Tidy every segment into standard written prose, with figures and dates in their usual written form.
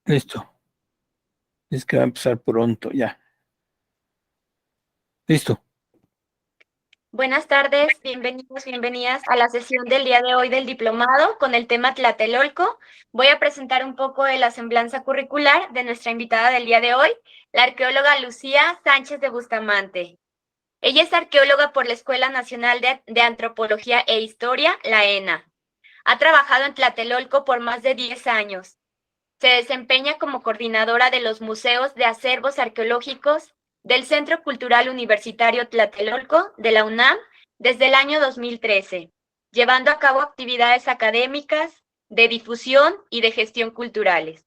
Listo. Es que va a empezar pronto, ya. Listo. Buenas tardes, bienvenidos, bienvenidas a la sesión del día de hoy del diplomado con el tema Tlatelolco. Voy a presentar un poco de la semblanza curricular de nuestra invitada del día de hoy, la arqueóloga Lucía Sánchez de Bustamante. Ella es arqueóloga por la Escuela Nacional de Antropología e Historia, la ENA. Ha trabajado en Tlatelolco por más de 10 años. Se desempeña como coordinadora de los museos de acervos arqueológicos del Centro Cultural Universitario Tlatelolco de la UNAM desde el año 2013, llevando a cabo actividades académicas, de difusión y de gestión culturales.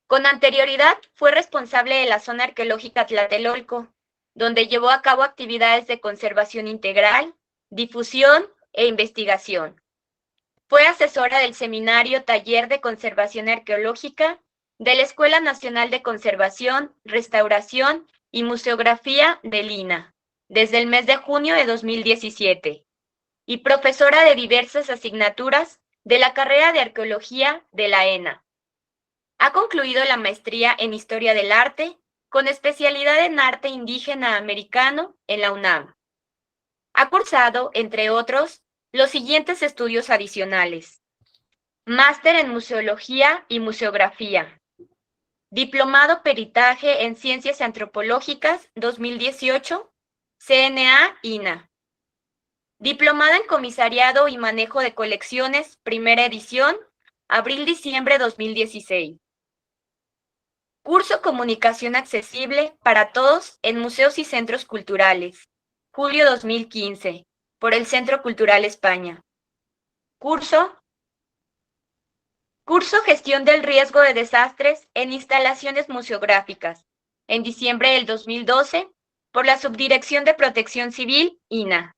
Con anterioridad fue responsable de la zona arqueológica Tlatelolco, donde llevó a cabo actividades de conservación integral, difusión e investigación. Fue asesora del Seminario Taller de Conservación Arqueológica de la Escuela Nacional de Conservación, Restauración y Museografía de Lina, desde el mes de junio de 2017, y profesora de diversas asignaturas de la carrera de Arqueología de la ENA. Ha concluido la maestría en Historia del Arte, con especialidad en Arte Indígena Americano en la UNAM. Ha cursado, entre otros, los siguientes estudios adicionales: Máster en Museología y Museografía. Diplomado Peritaje en Ciencias Antropológicas 2018, CNA-INA. Diplomada en Comisariado y Manejo de Colecciones, primera edición, abril-diciembre 2016. Curso Comunicación Accesible para Todos en Museos y Centros Culturales, julio 2015, por el Centro Cultural España. Curso Gestión del Riesgo de Desastres en Instalaciones Museográficas, en diciembre del 2012, por la Subdirección de Protección Civil, INA.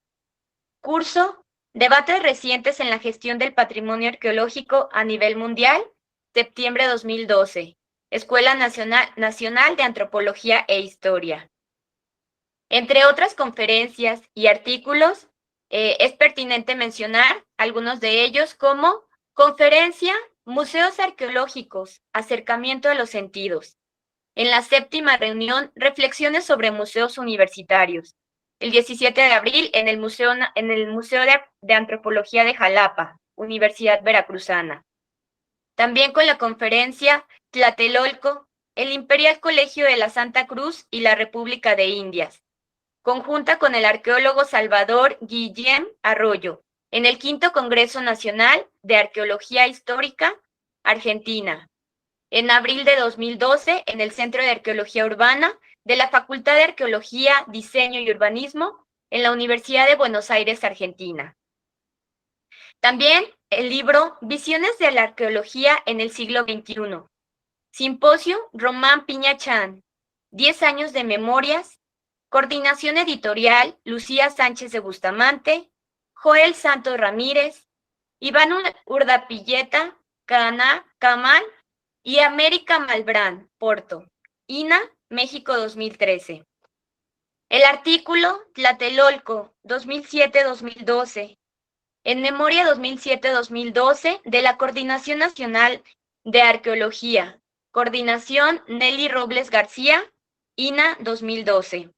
Curso Debates recientes en la gestión del patrimonio arqueológico a nivel mundial, septiembre 2012, Escuela Nacional de Antropología e Historia. Entre otras conferencias y artículos, es pertinente mencionar algunos de ellos como Conferencia Museos Arqueológicos, Acercamiento a los Sentidos. En la 7ª reunión, Reflexiones sobre Museos Universitarios, el 17 de abril en el Museo de Antropología de Jalapa, Universidad Veracruzana. También con la conferencia Tlatelolco, el Imperial Colegio de la Santa Cruz y la República de Indias, conjunta con el arqueólogo Salvador Guillem Arroyo, en el V Congreso Nacional de Arqueología Histórica, Argentina, en abril de 2012 en el Centro de Arqueología Urbana de la Facultad de Arqueología, Diseño y Urbanismo en la Universidad de Buenos Aires, Argentina. También el libro Visiones de la Arqueología en el siglo XXI. Simposio Román Piñachán, 10 años de memorias. Coordinación editorial, Lucía Sánchez de Bustamante, Joel Santos Ramírez, Iván Urdapilleta, Camal y América Malbrán, Porto, INA, México 2013. El artículo Tlatelolco 2007-2012, en memoria 2007-2012 de la Coordinación Nacional de Arqueología, Coordinación Nelly Robles García, INA 2012.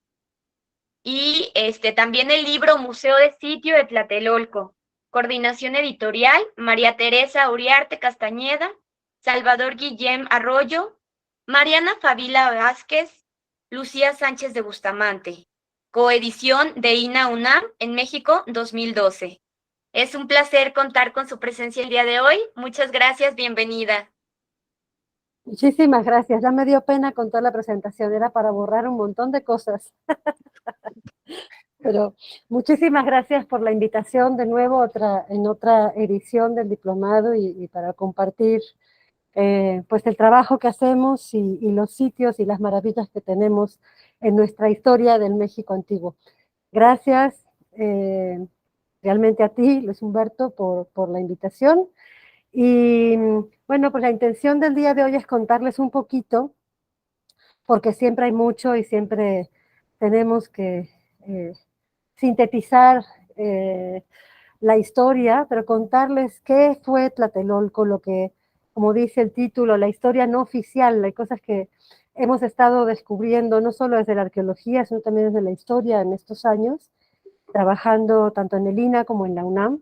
Y también el libro Museo de Sitio de Tlatelolco, coordinación editorial, María Teresa Uriarte Castañeda, Salvador Guillem Arroyo, Mariana Fabila Vázquez, Lucía Sánchez de Bustamante, coedición de INA UNAM en México 2012. Es un placer contar con su presencia el día de hoy. Muchas gracias, bienvenida. Muchísimas gracias. Ya me dio pena con toda la presentación, era para borrar un montón de cosas. Pero muchísimas gracias por la invitación de nuevo en otra edición del diplomado y para compartir pues el trabajo que hacemos y los sitios y las maravillas que tenemos en nuestra historia del México antiguo. Gracias realmente a ti, Luis Humberto, por la invitación. Y bueno, pues la intención del día de hoy es contarles un poquito, porque siempre hay mucho y siempre tenemos que sintetizar la historia, pero contarles qué fue Tlatelolco, como dice el título, la historia no oficial, hay cosas que hemos estado descubriendo no solo desde la arqueología, sino también desde la historia en estos años, trabajando tanto en el INA como en la UNAM,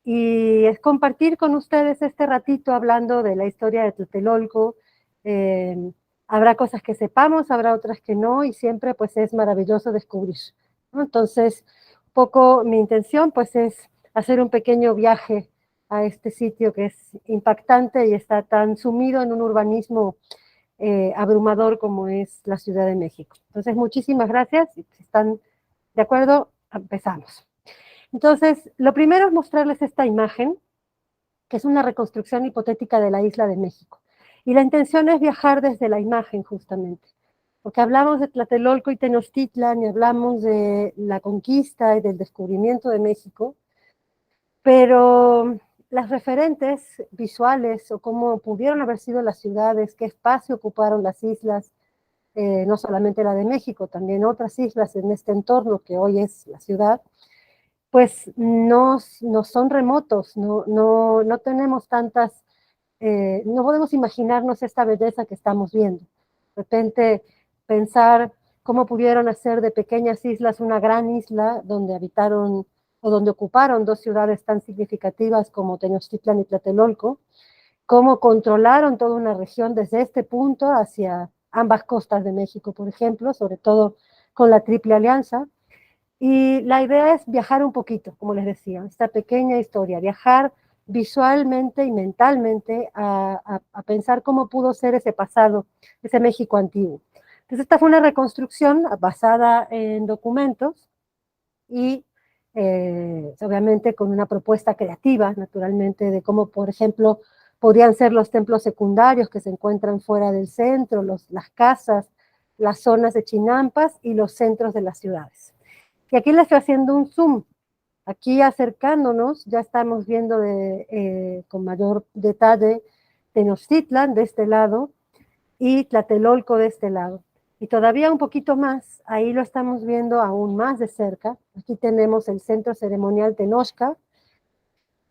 y es compartir con ustedes este ratito hablando de la historia de Tlatelolco. Habrá cosas que sepamos, habrá otras que no, y siempre pues es maravilloso descubrir, ¿no? Entonces, un poco mi intención pues es hacer un pequeño viaje a este sitio que es impactante y está tan sumido en un urbanismo abrumador como es la Ciudad de México. Entonces, muchísimas gracias. Si están de acuerdo, empezamos. Entonces, lo primero es mostrarles esta imagen, que es una reconstrucción hipotética de la isla de México. Y la intención es viajar desde la imagen, justamente. Porque hablamos de Tlatelolco y Tenochtitlan, y hablamos de la conquista y del descubrimiento de México, pero las referentes visuales o cómo pudieron haber sido las ciudades, qué espacio ocuparon las islas, no solamente la de México, también otras islas en este entorno que hoy es la ciudad, pues no son remotos, no tenemos tantas, no podemos imaginarnos esta belleza que estamos viendo. De repente pensar cómo pudieron hacer de pequeñas islas una gran isla donde habitaron o donde ocuparon dos ciudades tan significativas como Tenochtitlan y Tlatelolco, cómo controlaron toda una región desde este punto hacia ambas costas de México, por ejemplo, sobre todo con la Triple Alianza. Y la idea es viajar un poquito, como les decía, esta pequeña historia, viajar visualmente y mentalmente a pensar cómo pudo ser ese pasado, ese México antiguo. Entonces esta fue una reconstrucción basada en documentos y obviamente con una propuesta creativa, naturalmente, de cómo, por ejemplo, podrían ser los templos secundarios que se encuentran fuera del centro, las casas, las zonas de chinampas y los centros de las ciudades. Y aquí les estoy haciendo un zoom. Aquí acercándonos, ya estamos viendo con mayor detalle Tenochtitlan de este lado y Tlatelolco de este lado. Y todavía un poquito más, ahí lo estamos viendo aún más de cerca. Aquí tenemos el centro ceremonial Tenochca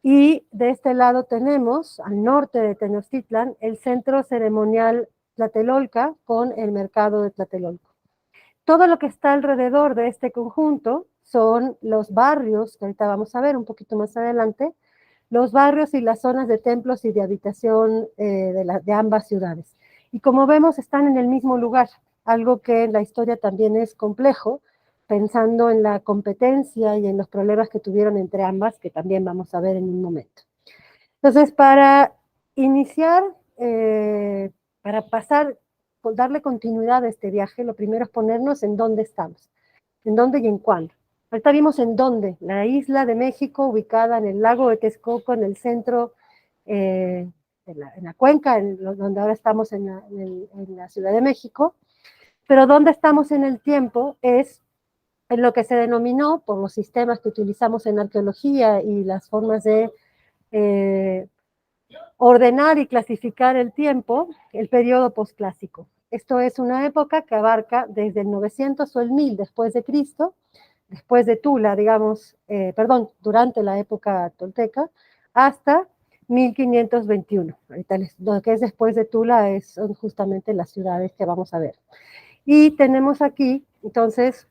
y de este lado tenemos, al norte de Tenochtitlan, el centro ceremonial Tlatelolca con el mercado de Tlatelolco. Todo lo que está alrededor de este conjunto son los barrios, que ahorita vamos a ver un poquito más adelante, los barrios y las zonas de templos y de habitación de ambas ciudades. Y como vemos, están en el mismo lugar, algo que en la historia también es complejo, pensando en la competencia y en los problemas que tuvieron entre ambas, que también vamos a ver en un momento. Entonces, para iniciar, para pasar, darle continuidad a este viaje, lo primero es ponernos en dónde estamos, en dónde y en cuándo. Ahorita vimos en dónde, la isla de México, ubicada en el lago de Texcoco, en el centro, en la cuenca, donde ahora estamos en la Ciudad de México, pero dónde estamos en el tiempo es en lo que se denominó, por los sistemas que utilizamos en arqueología y las formas de ordenar y clasificar el tiempo, el periodo posclásico. Esto es una época que abarca desde el 900 o el 1000 después de Cristo, después de Tula, digamos, durante la época tolteca, hasta 1521. Ahorita lo que es después de Tula son justamente las ciudades que vamos a ver. Y tenemos aquí, entonces,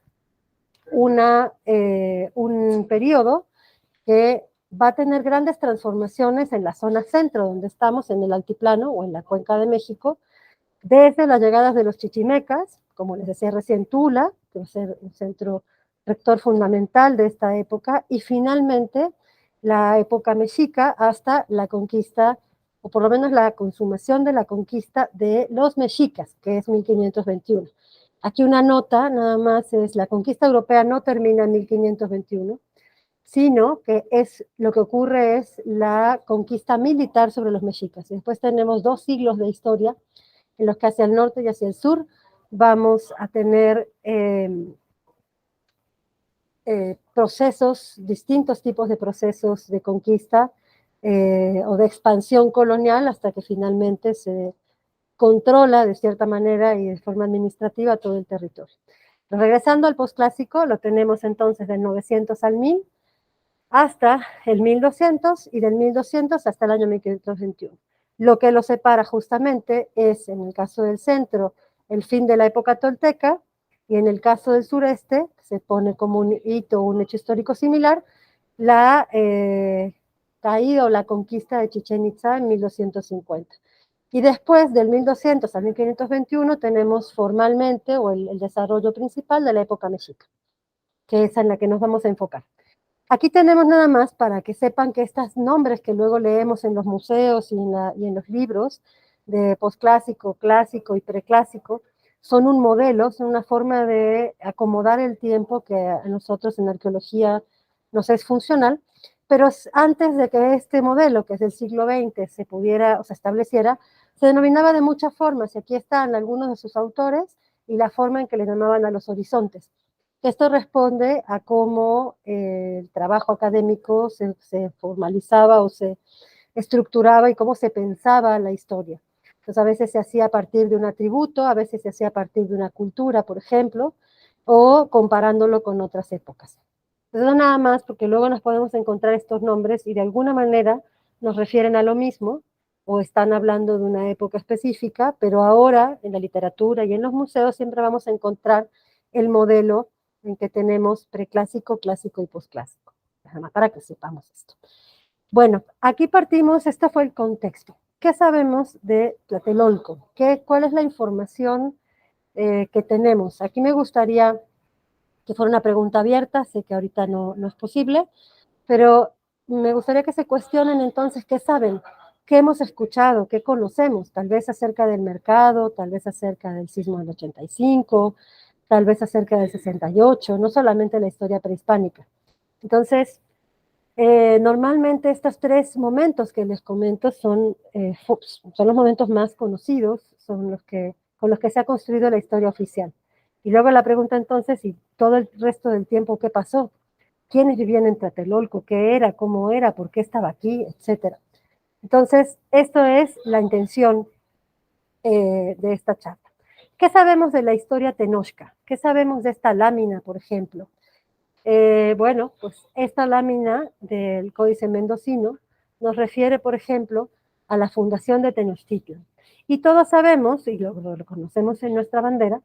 un periodo que va a tener grandes transformaciones en la zona centro, donde estamos, en el altiplano o en la Cuenca de México, desde las llegadas de los chichimecas, como les decía recién, Tula, que va a ser un centro rector fundamental de esta época, y finalmente la época mexica hasta la conquista, o por lo menos la consumación de la conquista de los mexicas, que es 1521. Aquí una nota, nada más, es la conquista europea no termina en 1521, sino que lo que ocurre es la conquista militar sobre los mexicas. Y después tenemos 2 siglos de historia en los que hacia el norte y hacia el sur vamos a tener distintos tipos de procesos de conquista o de expansión colonial hasta que finalmente se controla de cierta manera y de forma administrativa todo el territorio. Pero regresando al posclásico, lo tenemos entonces del 900 al 1000, hasta el 1200 y del 1200 hasta el año 1521. Lo que los separa justamente es, en el caso del centro, el fin de la época tolteca, y en el caso del sureste, se pone como un hito, un hecho histórico similar, la caída o la conquista de Chichén Itzá en 1250. Y después del 1200 al 1521 tenemos formalmente, o el desarrollo principal de la época mexica, que es en la que nos vamos a enfocar. Aquí tenemos nada más para que sepan que estos nombres que luego leemos en los museos y en los libros de posclásico, clásico y preclásico, son un modelo, son una forma de acomodar el tiempo que a nosotros en arqueología nos es funcional, pero antes de que este modelo, que es del siglo XX, se pudiera o se estableciera, se denominaba de muchas formas, y aquí están algunos de sus autores y la forma en que le llamaban a los horizontes. Esto responde a cómo el trabajo académico se formalizaba o se estructuraba y cómo se pensaba la historia. Entonces, a veces se hacía a partir de un atributo, a veces se hacía a partir de una cultura, por ejemplo, o comparándolo con otras épocas. Entonces, no nada más, porque luego nos podemos encontrar estos nombres y de alguna manera nos refieren a lo mismo o están hablando de una época específica, pero ahora en la literatura y en los museos siempre vamos a encontrar el modelo en que tenemos preclásico, clásico y posclásico. Nada más para que sepamos esto. Bueno, aquí partimos, este fue el contexto. ¿Qué sabemos de Tlatelolco? ¿Cuál es la información que tenemos? Aquí me gustaría que fuera una pregunta abierta, sé que ahorita no es posible, pero me gustaría que se cuestionen entonces qué saben, qué hemos escuchado, qué conocemos, tal vez acerca del mercado, tal vez acerca del sismo del 85, tal vez acerca del 68, no solamente la historia prehispánica. Entonces, normalmente estos tres momentos que les comento son los momentos más conocidos, son con los que se ha construido la historia oficial. Y luego la pregunta entonces, ¿y todo el resto del tiempo qué pasó? ¿Quiénes vivían en Tlatelolco? ¿Qué era? ¿Cómo era? ¿Por qué estaba aquí? Etcétera. Entonces, esto es la intención de esta charla. ¿Qué sabemos de la historia tenochca? ¿Qué sabemos de esta lámina, por ejemplo? Bueno, pues esta lámina del Códice Mendocino nos refiere, por ejemplo, a la fundación de Tenochtitlan. Y todos sabemos, y lo reconocemos en nuestra bandera,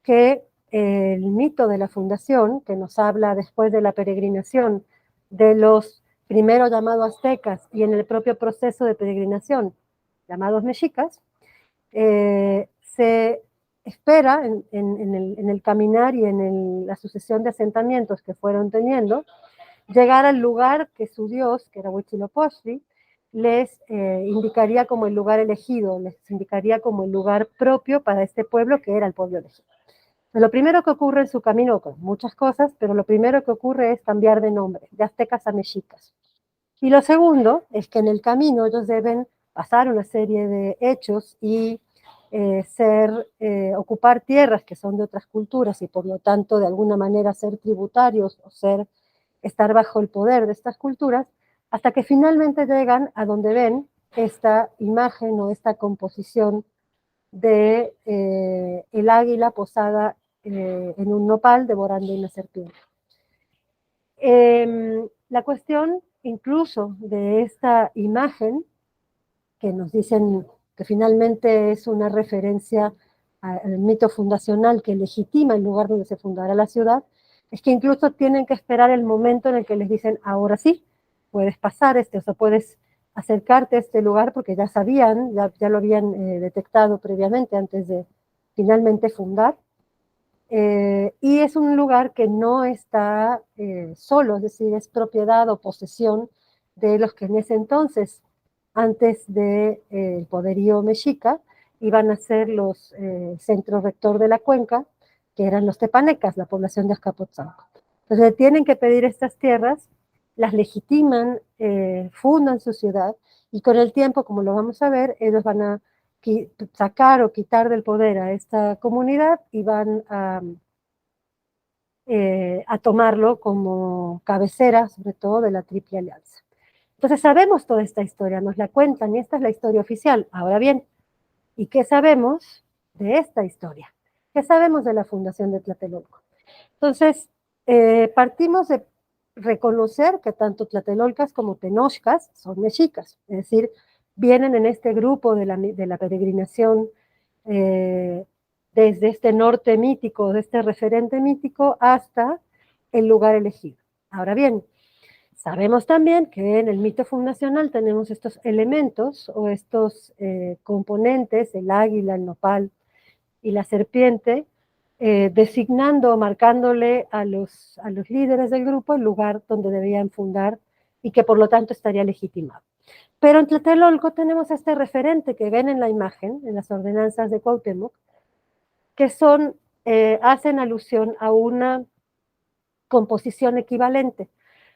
que el mito de la fundación, que nos habla después de la peregrinación de los primero llamados aztecas y en el propio proceso de peregrinación llamados mexicas, se espera en el caminar y en la sucesión de asentamientos que fueron teniendo, llegar al lugar que su dios, que era Huitzilopochtli, les indicaría como el lugar elegido, les indicaría como el lugar propio para este pueblo que era el pueblo elegido. Lo primero que ocurre en su camino, con muchas cosas, pero lo primero que ocurre es cambiar de nombre, de aztecas a mexicas. Y lo segundo es que en el camino ellos deben pasar una serie de hechos y ocupar tierras que son de otras culturas y por lo tanto de alguna manera ser tributarios o estar bajo el poder de estas culturas, hasta que finalmente llegan a donde ven esta imagen o esta composición de el águila posada en un nopal devorando una serpiente. La cuestión incluso de esta imagen, que nos dicen que finalmente es una referencia al mito fundacional que legitima el lugar donde se fundará la ciudad, es que incluso tienen que esperar el momento en el que les dicen, ahora sí, puedes pasar o sea, puedes acercarte a este lugar porque ya sabían, ya lo habían detectado previamente antes de finalmente fundar. Y es un lugar que no está solo, es decir, es propiedad o posesión de los que en ese entonces, antes del poderío mexica, iban a ser los centros rector de la cuenca, que eran los tepanecas, la población de Azcapotzalco. Entonces tienen que pedir estas tierras, las legitiman, fundan su ciudad, y con el tiempo, como lo vamos a ver, ellos van a sacar o quitar del poder a esta comunidad y van a tomarlo como cabecera, sobre todo de la Triple Alianza. Entonces sabemos toda esta historia, nos la cuentan y esta es la historia oficial. Ahora bien, ¿y qué sabemos de esta historia? ¿Qué sabemos de la fundación de Tlatelolco? Entonces, partimos de reconocer que tanto tlatelolcas como tenochcas son mexicas, es decir, vienen en este grupo de la peregrinación desde este norte mítico, de este referente mítico, hasta el lugar elegido. Ahora bien, sabemos también que en el mito fundacional tenemos estos elementos o estos componentes, el águila, el nopal y la serpiente, designando o marcándole a los líderes del grupo el lugar donde debían fundar y que por lo tanto estaría legitimado. Pero en Tlatelolco tenemos este referente que ven en la imagen, en las ordenanzas de Cuauhtémoc, que hacen alusión a una composición equivalente.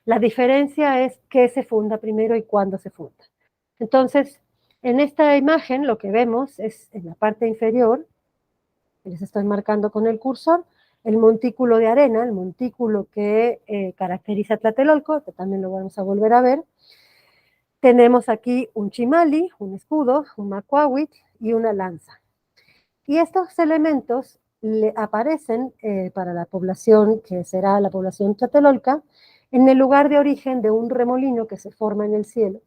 La diferencia es qué se funda primero y cuándo se funda. Entonces, en esta imagen lo que vemos es en la parte inferior, les estoy marcando con el cursor, el montículo de arena, el montículo que caracteriza a Tlatelolco, que también lo vamos a volver a ver. Tenemos aquí un chimali, un escudo, un macuahuitl y una lanza. Y estos elementos aparecen para la población, que será la población tlatelolca, en el lugar de origen de un remolino que se forma en el cielo.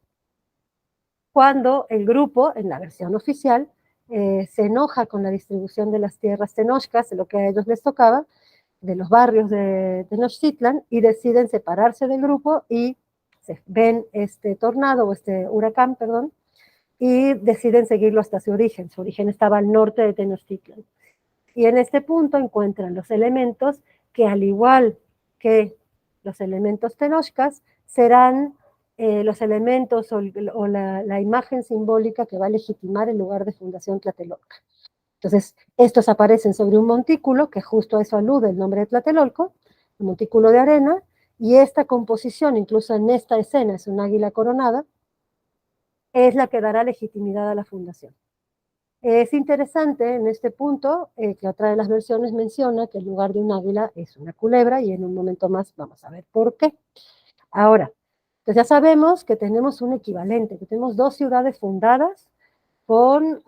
Cuando el grupo, en la versión oficial, se enoja con la distribución de las tierras tenochcas, de lo que a ellos les tocaba, de los barrios de Tenochtitlan, y deciden separarse del grupo y se ven este tornado o este huracán, perdón, y deciden seguirlo hasta su origen. Su origen estaba al norte de Tenochtitlan. Y en este punto encuentran los elementos que, al igual que los elementos tenochcas, serán los elementos o la imagen simbólica que va a legitimar el lugar de fundación Tlatelolca. Entonces, estos aparecen sobre un montículo, que justo a eso alude el nombre de Tlatelolco, un montículo de arena, y esta composición, incluso en esta escena, es un águila coronada, es la que dará legitimidad a la fundación. Es interesante en este punto que otra de las versiones menciona que en lugar de un águila es una culebra, y en un momento más vamos a ver por qué. Ahora, pues ya sabemos que tenemos un equivalente, que tenemos dos ciudades fundadas con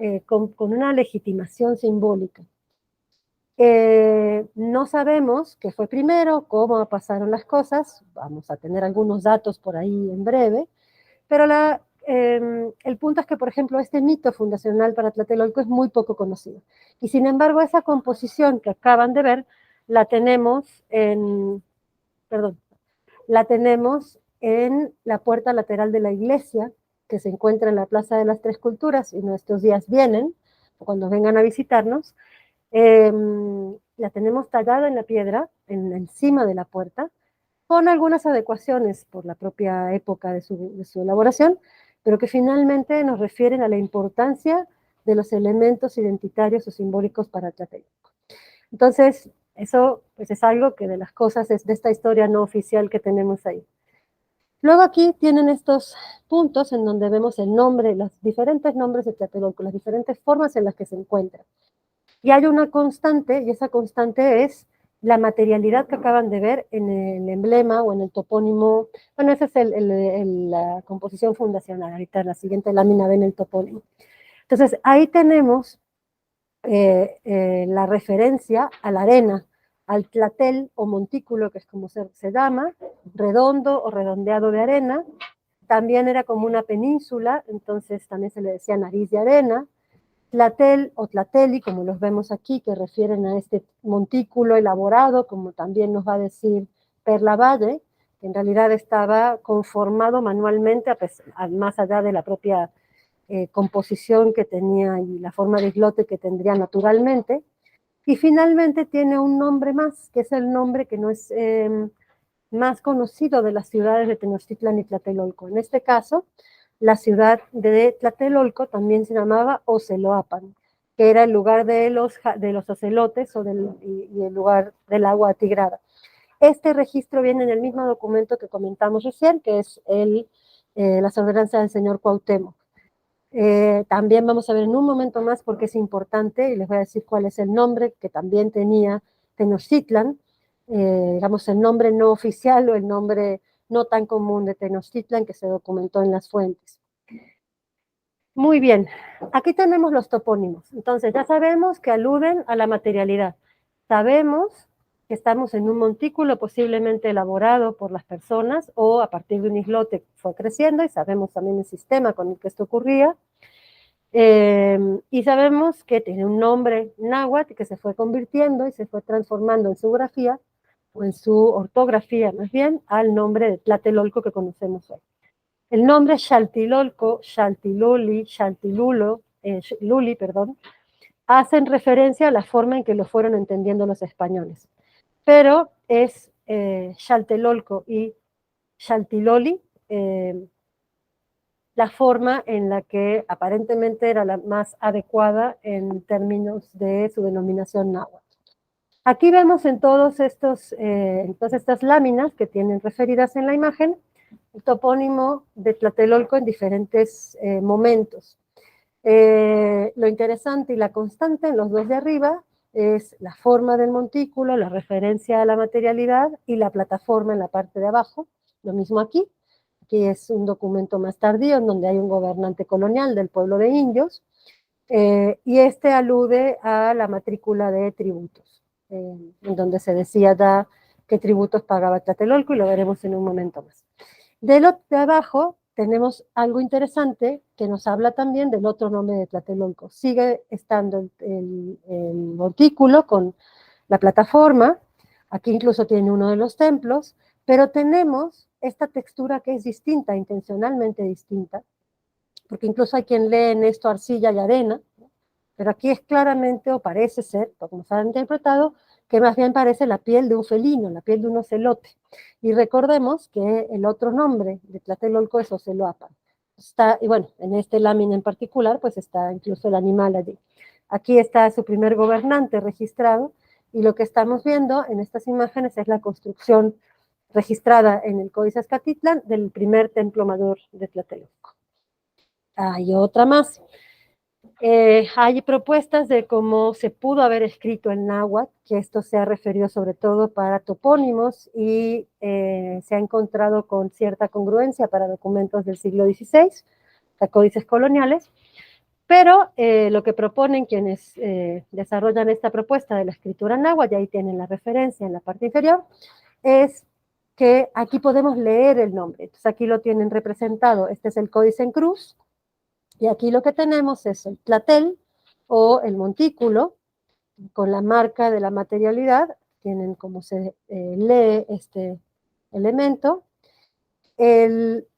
una legitimación simbólica. No sabemos qué fue primero, cómo pasaron las cosas, vamos a tener algunos datos por ahí en breve, pero el punto es que, por ejemplo, este mito fundacional para Tlatelolco es muy poco conocido. Y sin embargo, esa composición que acaban de ver, la tenemos la tenemos en la puerta lateral de la iglesia, que se encuentra en la Plaza de las Tres Culturas, y nuestros días vienen, o cuando vengan a visitarnos. La tenemos tallada en la piedra, encima de la puerta, con algunas adecuaciones por la propia época de su elaboración, pero que finalmente nos refieren a la importancia de los elementos identitarios o simbólicos para Tlatelolco. Entonces, eso pues, es algo que de las cosas es de esta historia no oficial que tenemos ahí. Luego aquí tienen estos puntos en donde vemos el nombre, los diferentes nombres de Tlatelolco, las diferentes formas en las que se encuentran. Y hay una constante, y esa constante es la materialidad que acaban de ver en el emblema o en el topónimo. Bueno, esa es la composición fundacional. Ahorita en la siguiente lámina ven el topónimo. Entonces, ahí tenemos la referencia a la arena, al tlatel o montículo, que es como se llama, redondo o redondeado de arena. También era como una península, entonces también se le decía nariz de arena. Tlatel o tlateli, como los vemos aquí, que refieren a este montículo elaborado, como también nos va a decir Perla Valle, que en realidad estaba conformado manualmente, más allá de la propia composición que tenía y la forma de islote que tendría naturalmente. Y finalmente tiene un nombre más, que es el nombre que no es más conocido de las ciudades de Tenochtitlan y Tlatelolco. En este caso, la ciudad de Tlatelolco también se llamaba Oceloapan, que era el lugar de los ocelotes y el lugar del agua atigrada. Este registro viene en el mismo documento que comentamos recién, que es las ordenanzas del señor Cuauhtémoc. También vamos a ver en un momento más por qué es importante, y les voy a decir cuál es el nombre que también tenía Tenochtitlan, digamos el nombre no oficial o el nombre no tan común de Tenochtitlan que se documentó en las fuentes. Muy bien, aquí tenemos los topónimos. Entonces ya sabemos que aluden a la materialidad. Sabemos que estamos en un montículo posiblemente elaborado por las personas o a partir de un islote que fue creciendo, y sabemos también el sistema con el que esto ocurría. Y sabemos que tiene un nombre náhuatl que se fue convirtiendo y se fue transformando en su grafía, o en su ortografía más bien, al nombre de Tlatelolco que conocemos hoy. El nombre Xaltilolco, Xaltiluli, Xaltilulo, Luli, perdón, hacen referencia a la forma en que lo fueron entendiendo los españoles. Pero es Xaltelolco y Xaltiloli, la forma en la que aparentemente era la más adecuada en términos de su denominación náhuatl. Aquí vemos en todas estas láminas que tienen referidas en la imagen, el topónimo de Tlatelolco en diferentes momentos. Lo interesante y la constante en los dos de arriba es la forma del montículo, la referencia a la materialidad y la plataforma en la parte de abajo. Lo mismo aquí. Aquí es un documento más tardío en donde hay un gobernante colonial del pueblo de indios, y este alude a la matrícula de tributos, en donde se decía ya qué tributos pagaba Tlatelolco, y lo veremos en un momento más. De abajo tenemos algo interesante que nos habla también del otro nombre de Tlatelolco. Sigue estando el montículo con la plataforma, aquí incluso tiene uno de los templos, pero tenemos esta textura que es distinta, intencionalmente distinta, porque incluso hay quien lee en esto arcilla y arena, pero aquí es claramente, o parece ser, como se ha interpretado, que más bien parece la piel de un felino, la piel de un ocelote. Y recordemos que el otro nombre de Tlatelolco es Oceloapan. Y bueno, en este lámina en particular, pues está incluso el animal allí. Aquí está su primer gobernante registrado, y lo que estamos viendo en estas imágenes es la construcción registrada en el Códice Azcatitlán del primer templo mayor de Tlatelolco. Hay otra más. Hay propuestas de cómo se pudo haber escrito el náhuatl, que esto se ha referido sobre todo para topónimos, y se ha encontrado con cierta congruencia para documentos del siglo XVI, códices coloniales, pero lo que proponen quienes desarrollan esta propuesta de la escritura náhuatl, y ahí tienen la referencia en la parte inferior, es que aquí podemos leer el nombre. Entonces aquí lo tienen representado, este es el códice en cruz, y aquí lo que tenemos es el tlatel o el montículo con la marca de la materialidad, tienen cómo se lee este elemento,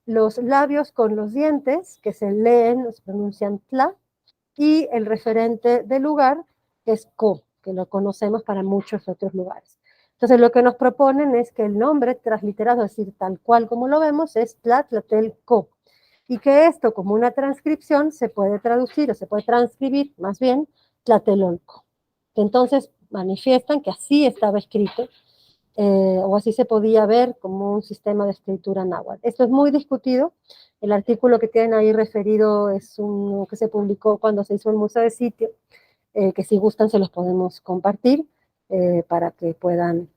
los labios con los dientes que se leen, se pronuncian tla, y el referente del lugar que es co, que lo conocemos para muchos otros lugares. Entonces lo que nos proponen es que el nombre transliterado, es decir, tal cual como lo vemos, es Tla-Tlatel-Co, y que esto como una transcripción se puede traducir o se puede transcribir más bien Tlatelolco. Entonces manifiestan que así estaba escrito, o así se podía ver como un sistema de escritura náhuatl. Esto es muy discutido. El artículo que tienen ahí referido es uno que se publicó cuando se hizo el Museo de Sitio, que si gustan se los podemos compartir para que puedan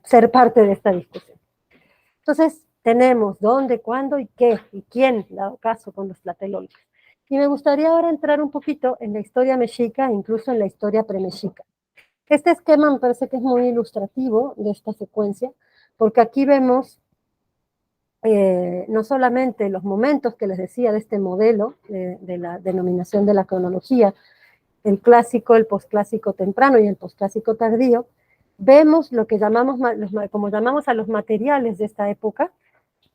ser parte de esta discusión. Entonces, tenemos dónde, cuándo y qué, y quién, dado caso, con los tlatelolcos. Y me gustaría ahora entrar un poquito en la historia mexica, incluso en la historia premexica. Este esquema me parece que es muy ilustrativo de esta secuencia, porque aquí vemos no solamente los momentos que les decía de este modelo, de la denominación de la cronología, el clásico, el posclásico temprano y el posclásico tardío, vemos lo que llamamos, como llamamos a los materiales de esta época,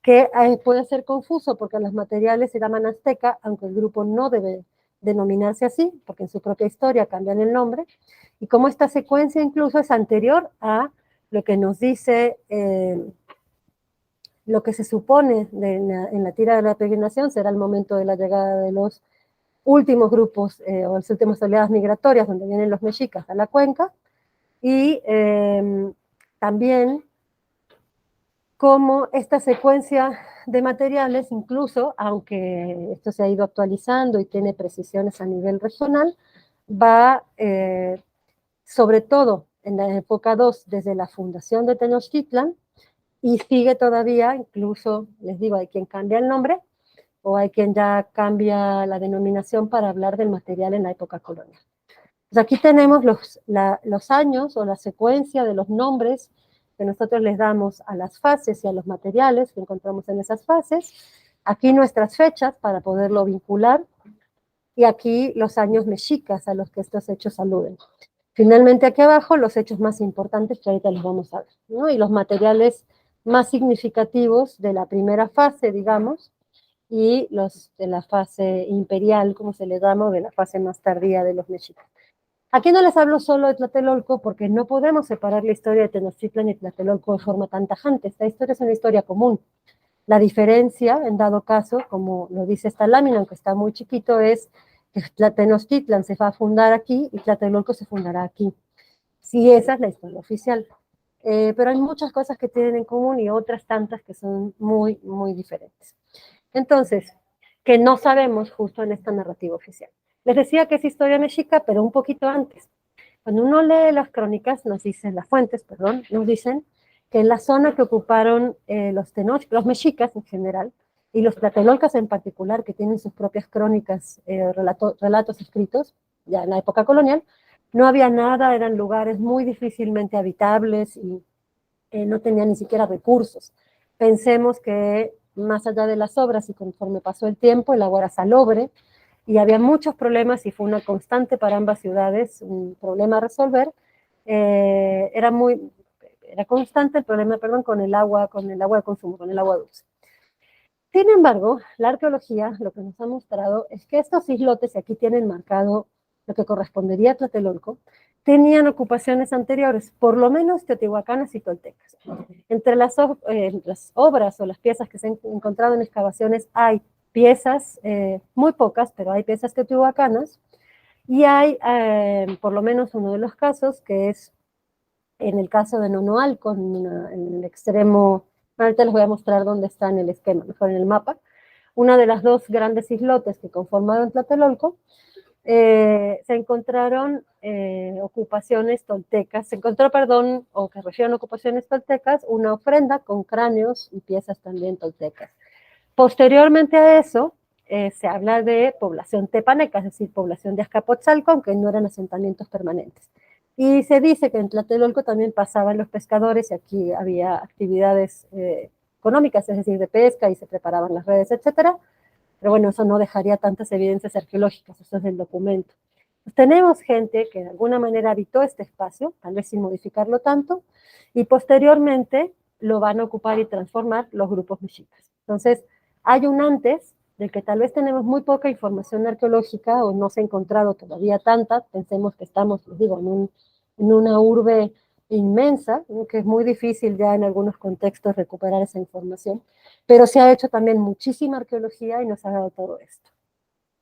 que puede ser confuso porque los materiales se llaman azteca, aunque el grupo no debe denominarse así, porque en su propia historia cambian el nombre, y como esta secuencia incluso es anterior a lo que nos dice, lo que se supone en la tira de la peregrinación será el momento de la llegada de los últimos grupos o las últimas oleadas migratorias donde vienen los mexicas a la cuenca, y también como esta secuencia de materiales, incluso, aunque esto se ha ido actualizando y tiene precisiones a nivel regional, va sobre todo en la época 2, desde la fundación de Tenochtitlan, y sigue todavía, incluso, les digo, hay quien cambia el nombre, o hay quien ya cambia la denominación para hablar del material en la época colonial. Pues aquí tenemos los años o la secuencia de los nombres que nosotros les damos a las fases y a los materiales que encontramos en esas fases. Aquí nuestras fechas para poderlo vincular. Y aquí los años mexicas a los que estos hechos aluden. Finalmente aquí abajo los hechos más importantes que ahorita los vamos a ver, ¿no? Y los materiales más significativos de la primera fase, digamos, y los de la fase imperial, como se le llama, o de la fase más tardía de los mexicas. Aquí no les hablo solo de Tlatelolco porque no podemos separar la historia de Tenochtitlan y Tlatelolco de forma tan tajante. Esta historia es una historia común. La diferencia, en dado caso, como lo dice esta lámina, aunque está muy chiquito, es que Tenochtitlan se va a fundar aquí y Tlatelolco se fundará aquí. Sí, esa es la historia oficial. Pero hay muchas cosas que tienen en común y otras tantas que son muy, muy diferentes. Entonces, que no sabemos justo en esta narrativa oficial. Les decía que es historia mexica, pero un poquito antes. Cuando uno lee las crónicas, nos dicen, las fuentes, perdón, nos dicen que en la zona que ocuparon los mexicas en general, y los tlatelolcas en particular, que tienen sus propias crónicas, relatos escritos, ya en la época colonial, no había nada, eran lugares muy difícilmente habitables y no tenían ni siquiera recursos. Pensemos que más allá de las obras y conforme pasó el tiempo, el agua era salobre, y había muchos problemas y fue una constante para ambas ciudades, un problema a resolver. Era constante el problema, perdón, con el agua de consumo, con el agua dulce. Sin embargo, la arqueología lo que nos ha mostrado es que estos islotes, y aquí tienen marcado lo que correspondería a Tlatelolco, tenían ocupaciones anteriores, por lo menos teotihuacanas y toltecas. Entre las obras o las piezas que se han encontrado en excavaciones hay piezas, muy pocas, pero hay piezas teotihuacanas, y hay por lo menos uno de los casos, que es en el caso de Nonoalco, en el extremo, ahorita les voy a mostrar dónde está en el esquema, mejor en el mapa, una de las dos grandes islotes que conformaron Tlatelolco, se encontraron ocupaciones toltecas, se encontró, perdón, o que refieren a ocupaciones toltecas, una ofrenda con cráneos y piezas también toltecas. Posteriormente a eso, se habla de población tepaneca, es decir, población de Azcapotzalco, aunque no eran asentamientos permanentes. Y se dice que en Tlatelolco también pasaban los pescadores y aquí había actividades económicas, es decir, de pesca y se preparaban las redes, etcétera. Pero bueno, eso no dejaría tantas evidencias arqueológicas, eso es del documento. Pues tenemos gente que de alguna manera habitó este espacio, tal vez sin modificarlo tanto, y posteriormente lo van a ocupar y transformar los grupos mexicas. Entonces, hay un antes del que tal vez tenemos muy poca información arqueológica o no se ha encontrado todavía tanta, pensemos que estamos, les digo, en una urbe inmensa, ¿no? Que es muy difícil ya en algunos contextos recuperar esa información, pero se ha hecho también muchísima arqueología y nos ha dado todo esto.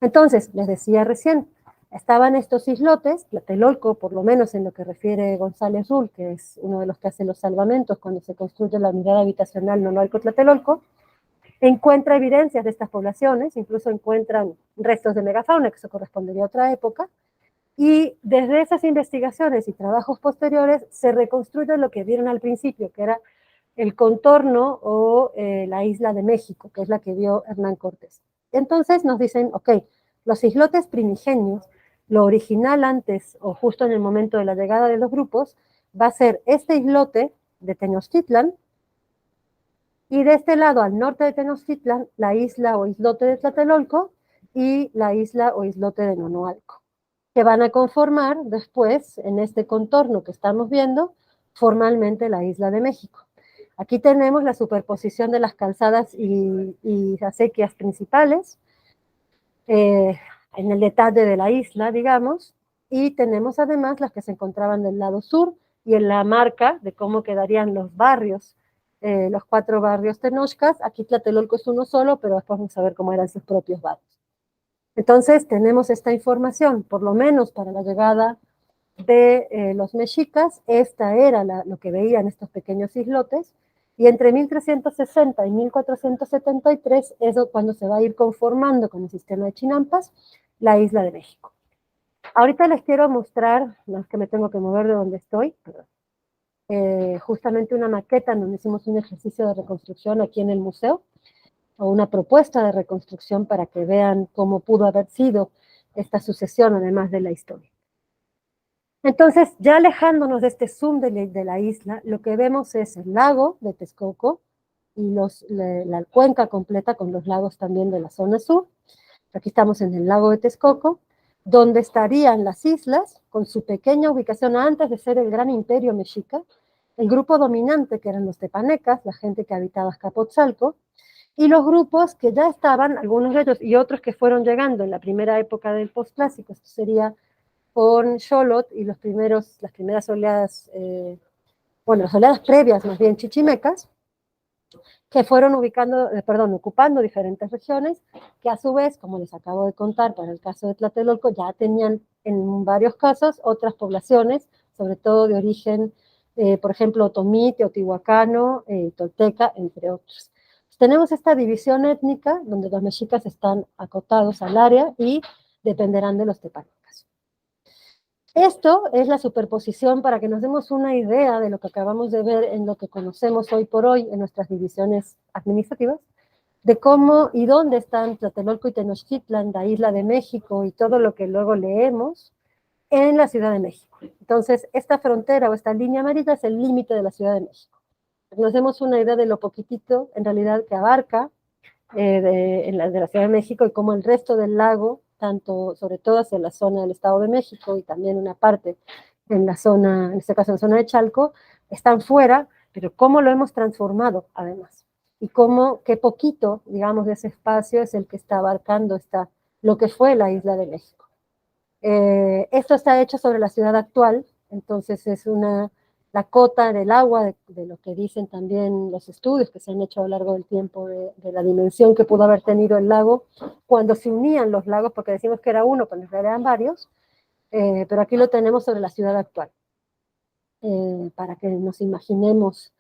Entonces, les decía recién, estaban estos islotes, Tlatelolco, por lo menos en lo que refiere González Rull, que es uno de los que hace los salvamentos cuando se construye la unidad habitacional Nonoalco-Tlatelolco, encuentra evidencias de estas poblaciones, incluso encuentran restos de megafauna, que eso correspondería a otra época, y desde esas investigaciones y trabajos posteriores se reconstruye lo que vieron al principio, que era el contorno o la isla de México, que es la que vio Hernán Cortés. Entonces nos dicen, ok, los islotes primigenios, lo original antes o justo en el momento de la llegada de los grupos, va a ser este islote de Tenochtitlan, y de este lado, al norte de Tenochtitlan, la isla o islote de Tlatelolco y la isla o islote de Nonoalco, que van a conformar después, en este contorno que estamos viendo, formalmente la isla de México. Aquí tenemos la superposición de las calzadas y acequias principales, en el detalle de la isla, digamos, y tenemos además las que se encontraban del lado sur y en la marca de cómo quedarían los barrios, los 4 barrios tenochcas. Aquí Tlatelolco es uno solo, pero después vamos a ver cómo eran sus propios barrios. Entonces tenemos esta información, por lo menos para la llegada de los mexicas, esta era lo que veían estos pequeños islotes, y entre 1360 y 1473 es cuando se va a ir conformando con el sistema de Chinampas la isla de México. Ahorita les quiero mostrar, no es que me tengo que mover de donde estoy, pero, justamente una maqueta en donde hicimos un ejercicio de reconstrucción aquí en el museo, o una propuesta de reconstrucción para que vean cómo pudo haber sido esta sucesión, además de la historia. Entonces, ya alejándonos de este zoom de la isla, lo que vemos es el lago de Texcoco y la cuenca completa con los lagos también de la zona sur. Aquí estamos en el lago de Texcoco, donde estarían las islas con su pequeña ubicación antes de ser el gran imperio mexica, el grupo dominante que eran los tepanecas, la gente que habitaba Azcapotzalco, y los grupos que ya estaban, algunos de ellos y otros que fueron llegando en la primera época del posclásico, esto sería con Xolotl y las primeras oleadas, bueno, las oleadas previas más bien chichimecas, que fueron ocupando diferentes regiones, que a su vez, como les acabo de contar para el caso de Tlatelolco, ya tenían en varios casos otras poblaciones, sobre todo de origen, por ejemplo, otomí, teotihuacano, tolteca, entre otros. Tenemos esta división étnica donde los mexicas están acotados al área y dependerán de los tepanecas. Esto es la superposición para que nos demos una idea de lo que acabamos de ver en lo que conocemos hoy por hoy en nuestras divisiones administrativas, de cómo y dónde están Tlatelolco y Tenochtitlan, la isla de México y todo lo que luego leemos en la Ciudad de México. Entonces, esta frontera o esta línea amarilla es el límite de la Ciudad de México. Nos demos una idea de lo poquitito, en realidad, que abarca de la Ciudad de México y cómo el resto del lago, tanto, sobre todo hacia la zona del Estado de México y también una parte en la zona, en este caso en la zona de Chalco, están fuera, pero cómo lo hemos transformado además. Y cómo, qué poquito, digamos, de ese espacio es el que está abarcando lo que fue la isla de México. Esto está hecho sobre la ciudad actual, entonces es la cota del agua, de lo que dicen también los estudios que se han hecho a lo largo del tiempo de la dimensión que pudo haber tenido el lago cuando se unían los lagos, porque decimos que era uno, pero en realidad eran varios, pero aquí lo tenemos sobre la ciudad actual, para que nos imaginemos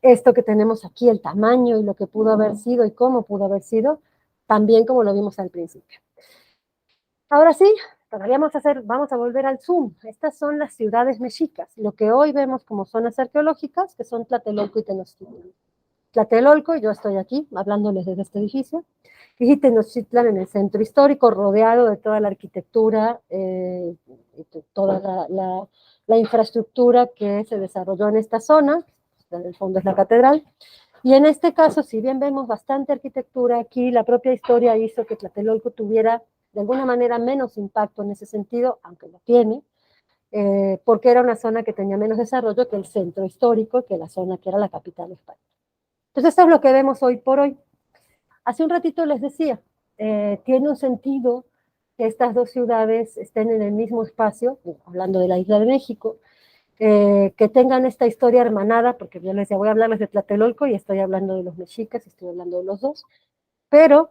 esto que tenemos aquí, el tamaño y lo que pudo haber sido y cómo pudo haber sido, también como lo vimos al principio. Ahora sí, vamos a volver al zoom. Estas son las ciudades mexicas, lo que hoy vemos como zonas arqueológicas, que son Tlatelolco y Tenochtitlan. Tlatelolco, yo estoy aquí hablándoles desde este edificio, y Tenochtitlan en el centro histórico, rodeado de toda la arquitectura, y toda la infraestructura que se desarrolló en esta zona, en el fondo es la catedral, y en este caso, si bien vemos bastante arquitectura aquí, la propia historia hizo que Tlatelolco tuviera de alguna manera menos impacto en ese sentido, aunque lo tiene, porque era una zona que tenía menos desarrollo que el centro histórico, que la zona que era la capital de España. Entonces esto es lo que vemos hoy por hoy. Hace un ratito les decía, tiene un sentido que estas dos ciudades estén en el mismo espacio, hablando de la Isla de México, que tengan esta historia hermanada, porque yo les decía, voy a hablarles de Tlatelolco y estoy hablando de los mexicas, estoy hablando de los dos, pero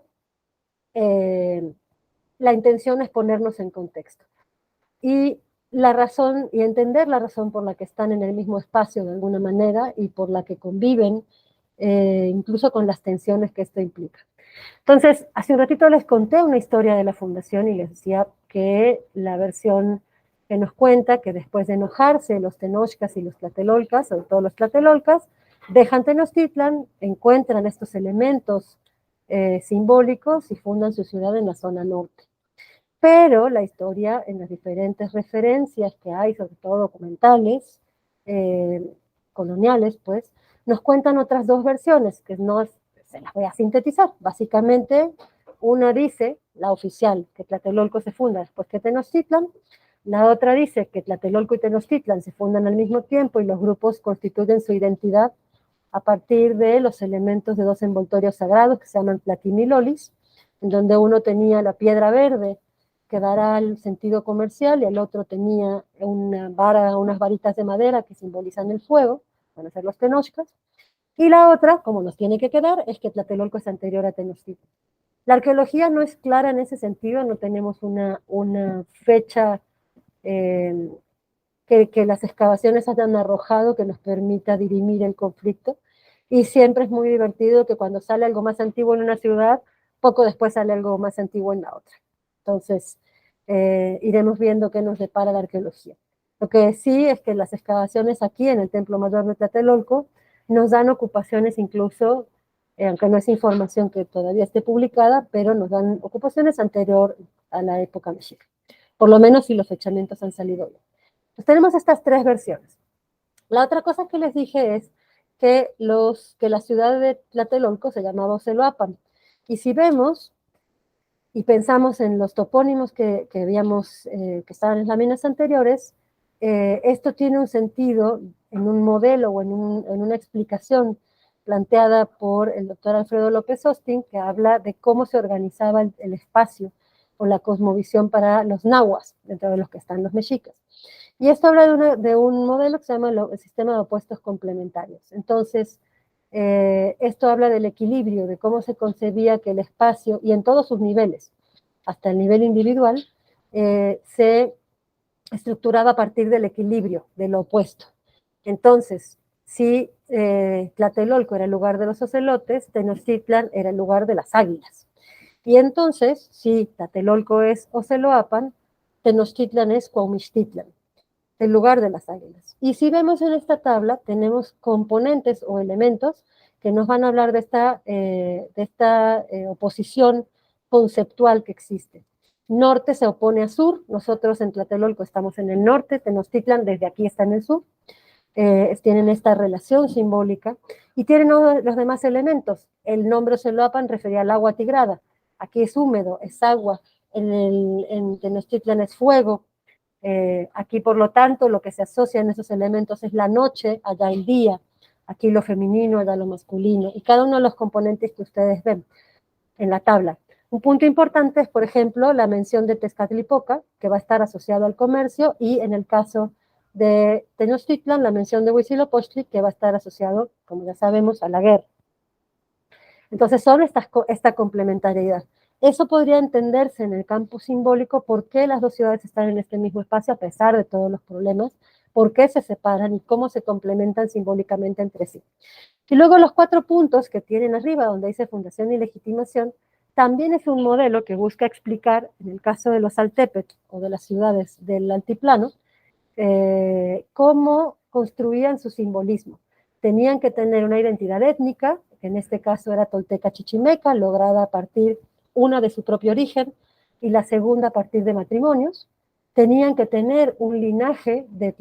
la intención es ponernos en contexto. Y entender la razón por la que están en el mismo espacio de alguna manera y por la que conviven, incluso con las tensiones que esto implica. Entonces, hace un ratito les conté una historia de la fundación y les decía que la versión que nos cuenta que después de enojarse los tenochcas y los tlatelolcas, sobre todo los tlatelolcas, dejan Tenochtitlan, encuentran estos elementos simbólicos y fundan su ciudad en la zona norte. Pero la historia, en las diferentes referencias que hay, sobre todo documentales, coloniales, pues, nos cuentan otras dos versiones, que no se las voy a sintetizar. Básicamente, una dice, la oficial, que Tlatelolco se funda después que Tenochtitlan, la otra dice que Tlatelolco y Tenochtitlan se fundan al mismo tiempo y los grupos constituyen su identidad a partir de los elementos de dos envoltorios sagrados que se llaman Tlatimilolis, en donde uno tenía la piedra verde que dará el sentido comercial y el otro tenía unas varitas de madera que simbolizan el fuego, van a ser los tenochcas, y la otra, como nos tiene que quedar, es que Tlatelolco es anterior a Tenochtitlan. La arqueología no es clara en ese sentido, no tenemos una fecha que las excavaciones hayan arrojado que nos permita dirimir el conflicto, y siempre es muy divertido que cuando sale algo más antiguo en una ciudad, poco después sale algo más antiguo en la otra. Entonces, iremos viendo qué nos depara la arqueología. Lo que sí es que las excavaciones aquí en el Templo Mayor de Tlatelolco nos dan ocupaciones incluso, aunque no es información que todavía esté publicada, pero nos dan ocupaciones anterior a la época mexica. por lo menos si los fechamientos han salido bien. Pues tenemos estas tres versiones. La otra cosa que les dije es que la ciudad de Tlatelolco se llamaba Oceloapan. Y si vemos y pensamos en los topónimos que habíamos, que estaban en las láminas anteriores, esto tiene un sentido en un modelo o en una explicación planteada por el doctor Alfredo López Austin, que habla de cómo se organizaba el espacio o la cosmovisión para los nahuas, dentro de los que están los mexicas. Y esto habla de un modelo que se llama el sistema de opuestos complementarios. Entonces, esto habla del equilibrio, de cómo se concebía que el espacio, y en todos sus niveles, hasta el nivel individual, se estructuraba a partir del equilibrio, de lo opuesto. Entonces, si Tlatelolco era el lugar de los ocelotes, Tenochtitlan era el lugar de las águilas. Y entonces, si Tlatelolco es Oceloapan, Tenochtitlan es Cuauhmixtitlan, el lugar de las águilas. Y si vemos en esta tabla, tenemos componentes o elementos que nos van a hablar de esta oposición conceptual que existe. Norte se opone a sur, nosotros en Tlatelolco estamos en el norte, Tenochtitlan desde aquí está en el sur, tienen esta relación simbólica, y tienen los demás elementos. El nombre Oceloapan refería al agua tigrada, aquí es húmedo, es agua, en Tenochtitlan es fuego, aquí por lo tanto lo que se asocia en esos elementos es la noche, allá el día, aquí lo femenino, allá lo masculino, y cada uno de los componentes que ustedes ven en la tabla. Un punto importante es, por ejemplo, la mención de Tezcatlipoca, que va a estar asociado al comercio, y en el caso de Tenochtitlan, la mención de Huitzilopochtli, que va a estar asociado, como ya sabemos, a la guerra. Entonces son esta complementariedad. Eso podría entenderse en el campo simbólico, por qué las dos ciudades están en este mismo espacio a pesar de todos los problemas, por qué se separan y cómo se complementan simbólicamente entre sí. Y luego los 4 puntos que tienen arriba, donde dice fundación y legitimación, también es un modelo que busca explicar, en el caso de los Altépetl o de las ciudades del altiplano, cómo construían su simbolismo. Tenían que tener una identidad étnica, que en este caso era tolteca chichimeca, lograda a partir, una de su propio origen, y la segunda a partir de matrimonios. Tenían que tener un linaje de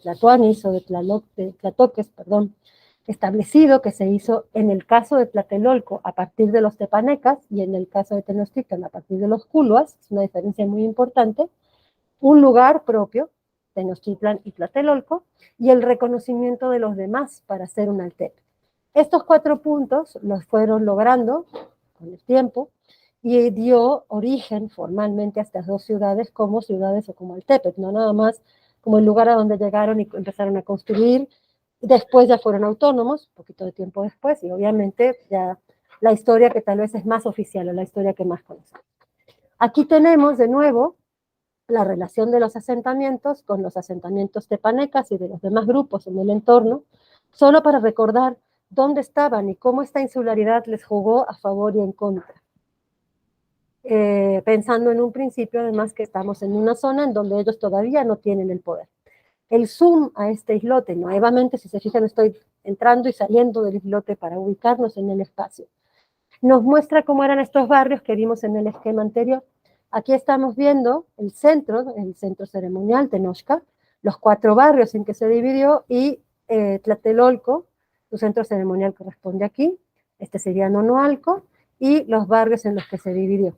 tlatoanis o de tlatoques, perdón, establecido, que se hizo en el caso de Tlatelolco a partir de los tepanecas y en el caso de Tenochtitlan a partir de los culuas, es una diferencia muy importante, un lugar propio, Tenochtitlan y Tlatelolco, y el reconocimiento de los demás para ser un Altépe. Estos 4 puntos los fueron logrando con el tiempo y dio origen formalmente a estas 2 ciudades como ciudades o como Altépe, no nada más como el lugar a donde llegaron y empezaron a construir. Después ya fueron autónomos, un poquito de tiempo después, y obviamente ya la historia que tal vez es más oficial, o la historia que más conocemos. Aquí tenemos de nuevo la relación de los asentamientos con los asentamientos tepanecas y de los demás grupos en el entorno, solo para recordar dónde estaban y cómo esta insularidad les jugó a favor y en contra. Pensando en un principio, además, que estamos en una zona en donde ellos todavía no tienen el poder. El zoom a este islote, nuevamente, si se fijan, estoy entrando y saliendo del islote para ubicarnos en el espacio. Nos muestra cómo eran estos barrios que vimos en el esquema anterior. Aquí estamos viendo el centro ceremonial, Tenochca, los 4 barrios en que se dividió, y Tlatelolco, su centro ceremonial corresponde aquí, este sería Nonoalco, y los barrios en los que se dividió.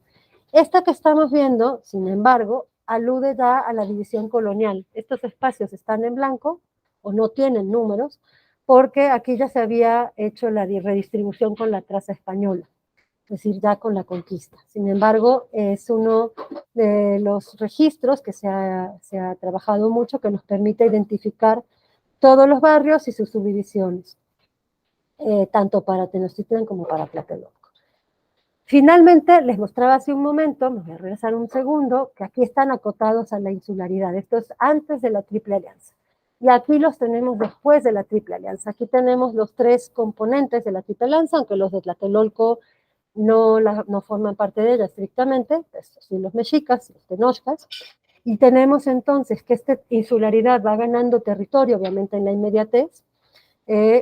Esta que estamos viendo, sin embargo, alude ya a la división colonial. Estos espacios están en blanco o no tienen números, porque aquí ya se había hecho la redistribución con la traza española, es decir, ya con la conquista. Sin embargo, es uno de los registros que se ha trabajado mucho, que nos permite identificar todos los barrios y sus subdivisiones, tanto para Tenochtitlan como para Tlatelolco. Finalmente, les mostraba hace un momento, me voy a regresar un segundo, que aquí están acotados a la insularidad. Esto es antes de la Triple Alianza. Y aquí los tenemos después de la Triple Alianza. Aquí tenemos los 3 componentes de la Triple Alianza, aunque los de Tlatelolco no forman parte de ella estrictamente, estos sí, los mexicas, los tenochcas. Y tenemos entonces que esta insularidad va ganando territorio, obviamente en la inmediatez,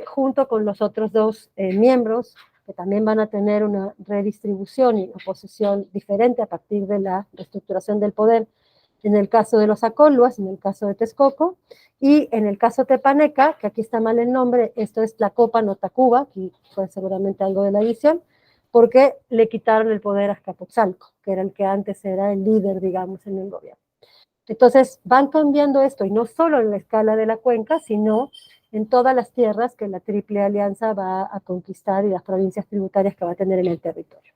junto con los otros 2 miembros, que también van a tener una redistribución y una posición diferente a partir de la reestructuración del poder en el caso de los Acolhuas, en el caso de Texcoco, y en el caso Tepaneca, que aquí está mal el nombre, esto es Tlacopa, no Tacuba, aquí fue seguramente algo de la edición, porque le quitaron el poder a Azcapotzalco, que era el que antes era el líder, digamos, en el gobierno. Entonces van cambiando esto, y no solo en la escala de la cuenca, sino en todas las tierras que la Triple Alianza va a conquistar y las provincias tributarias que va a tener en el territorio.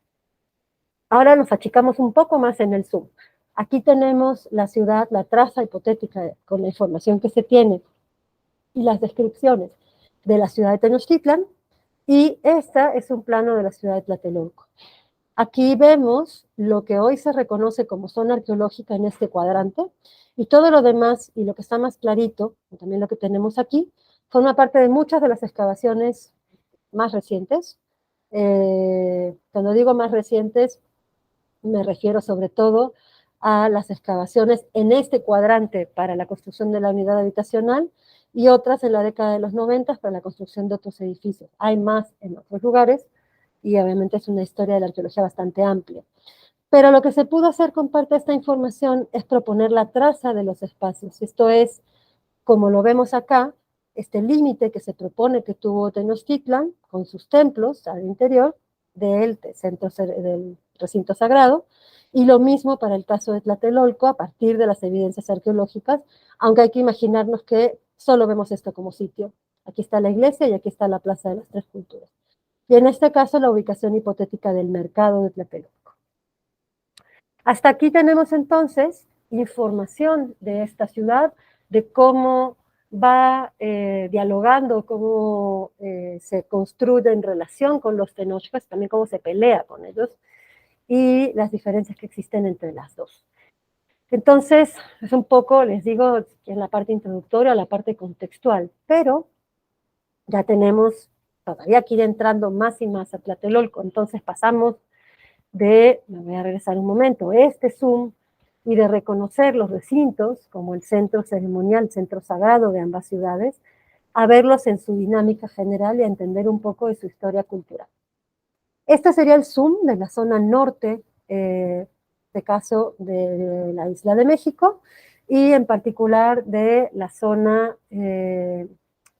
Ahora nos achicamos un poco más en el zoom. Aquí tenemos la ciudad, la traza hipotética con la información que se tiene y las descripciones de la ciudad de Tenochtitlan, y esta es un plano de la ciudad de Tlatelolco. Aquí vemos lo que hoy se reconoce como zona arqueológica en este cuadrante, y todo lo demás, y lo que está más clarito, también lo que tenemos aquí, forma parte de muchas de las excavaciones más recientes. Cuando digo más recientes, me refiero sobre todo a las excavaciones en este cuadrante para la construcción de la unidad habitacional y otras en la década de los 90 para la construcción de otros edificios. Hay más en otros lugares y obviamente es una historia de la arqueología bastante amplia. Pero lo que se pudo hacer con parte de esta información es proponer la traza de los espacios. Esto es, como lo vemos acá, este límite que se propone que tuvo Tenochtitlan con sus templos al interior del centro del recinto sagrado, y lo mismo para el caso de Tlatelolco a partir de las evidencias arqueológicas, aunque hay que imaginarnos que solo vemos esto como sitio. Aquí está la iglesia y aquí está la Plaza de las Tres Culturas. Y en este caso la ubicación hipotética del mercado de Tlatelolco. Hasta aquí tenemos entonces información de esta ciudad, de cómo va dialogando, cómo se construye en relación con los tenochcas, también cómo se pelea con ellos, y las diferencias que existen entre las dos. Entonces, es un poco, les digo, en la parte introductoria, la parte contextual, pero ya tenemos todavía que ir entrando más y más a Tlatelolco. Entonces pasamos me voy a regresar un momento, este zoom, y de reconocer los recintos como el centro ceremonial, el centro sagrado de ambas ciudades, a verlos en su dinámica general y a entender un poco de su historia cultural. Este sería el zoom de la zona norte, de caso de la isla de México, y en particular de la zona de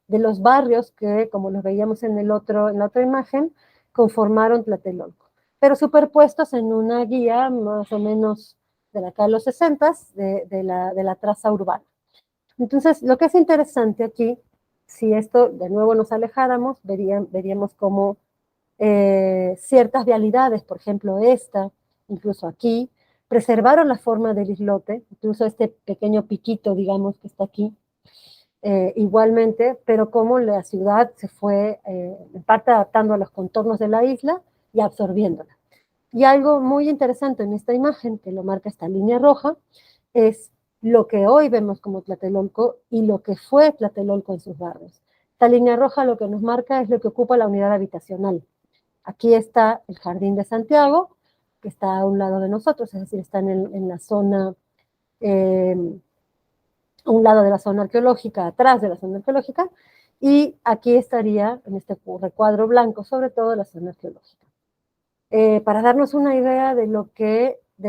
los barrios que, como los veíamos en la otra imagen, conformaron Tlatelolco, pero superpuestos en una guía más o menos de la acá de los 60s, de la traza urbana. Entonces, lo que es interesante aquí, si esto de nuevo nos alejáramos, veríamos cómo ciertas vialidades, por ejemplo esta, incluso aquí, preservaron la forma del islote, incluso este pequeño piquito, digamos, que está aquí, igualmente, pero como la ciudad se fue en parte adaptando a los contornos de la isla y absorbiéndola. Y algo muy interesante en esta imagen, que lo marca esta línea roja, es lo que hoy vemos como Tlatelolco y lo que fue Tlatelolco en sus barrios. Esta línea roja lo que nos marca es lo que ocupa la unidad habitacional. Aquí está el Jardín de Santiago, que está a un lado de nosotros, es decir, está en la zona, a un lado de la zona arqueológica, atrás de la zona arqueológica, y aquí estaría, en este recuadro blanco, sobre todo la zona arqueológica. Para darnos una idea de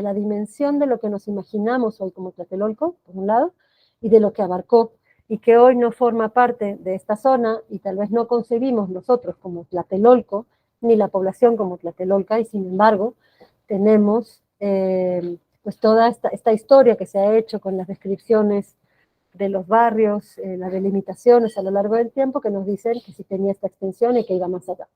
la dimensión de lo que nos imaginamos hoy como Tlatelolco, por un lado, y de lo que abarcó, y que hoy no forma parte de esta zona, y tal vez no concebimos nosotros como Tlatelolco, ni la población como Tlatelolca, y sin embargo tenemos pues toda esta historia que se ha hecho con las descripciones de los barrios, las delimitaciones a lo largo del tiempo, que nos dicen que sí tenía esta extensión y que iba más allá.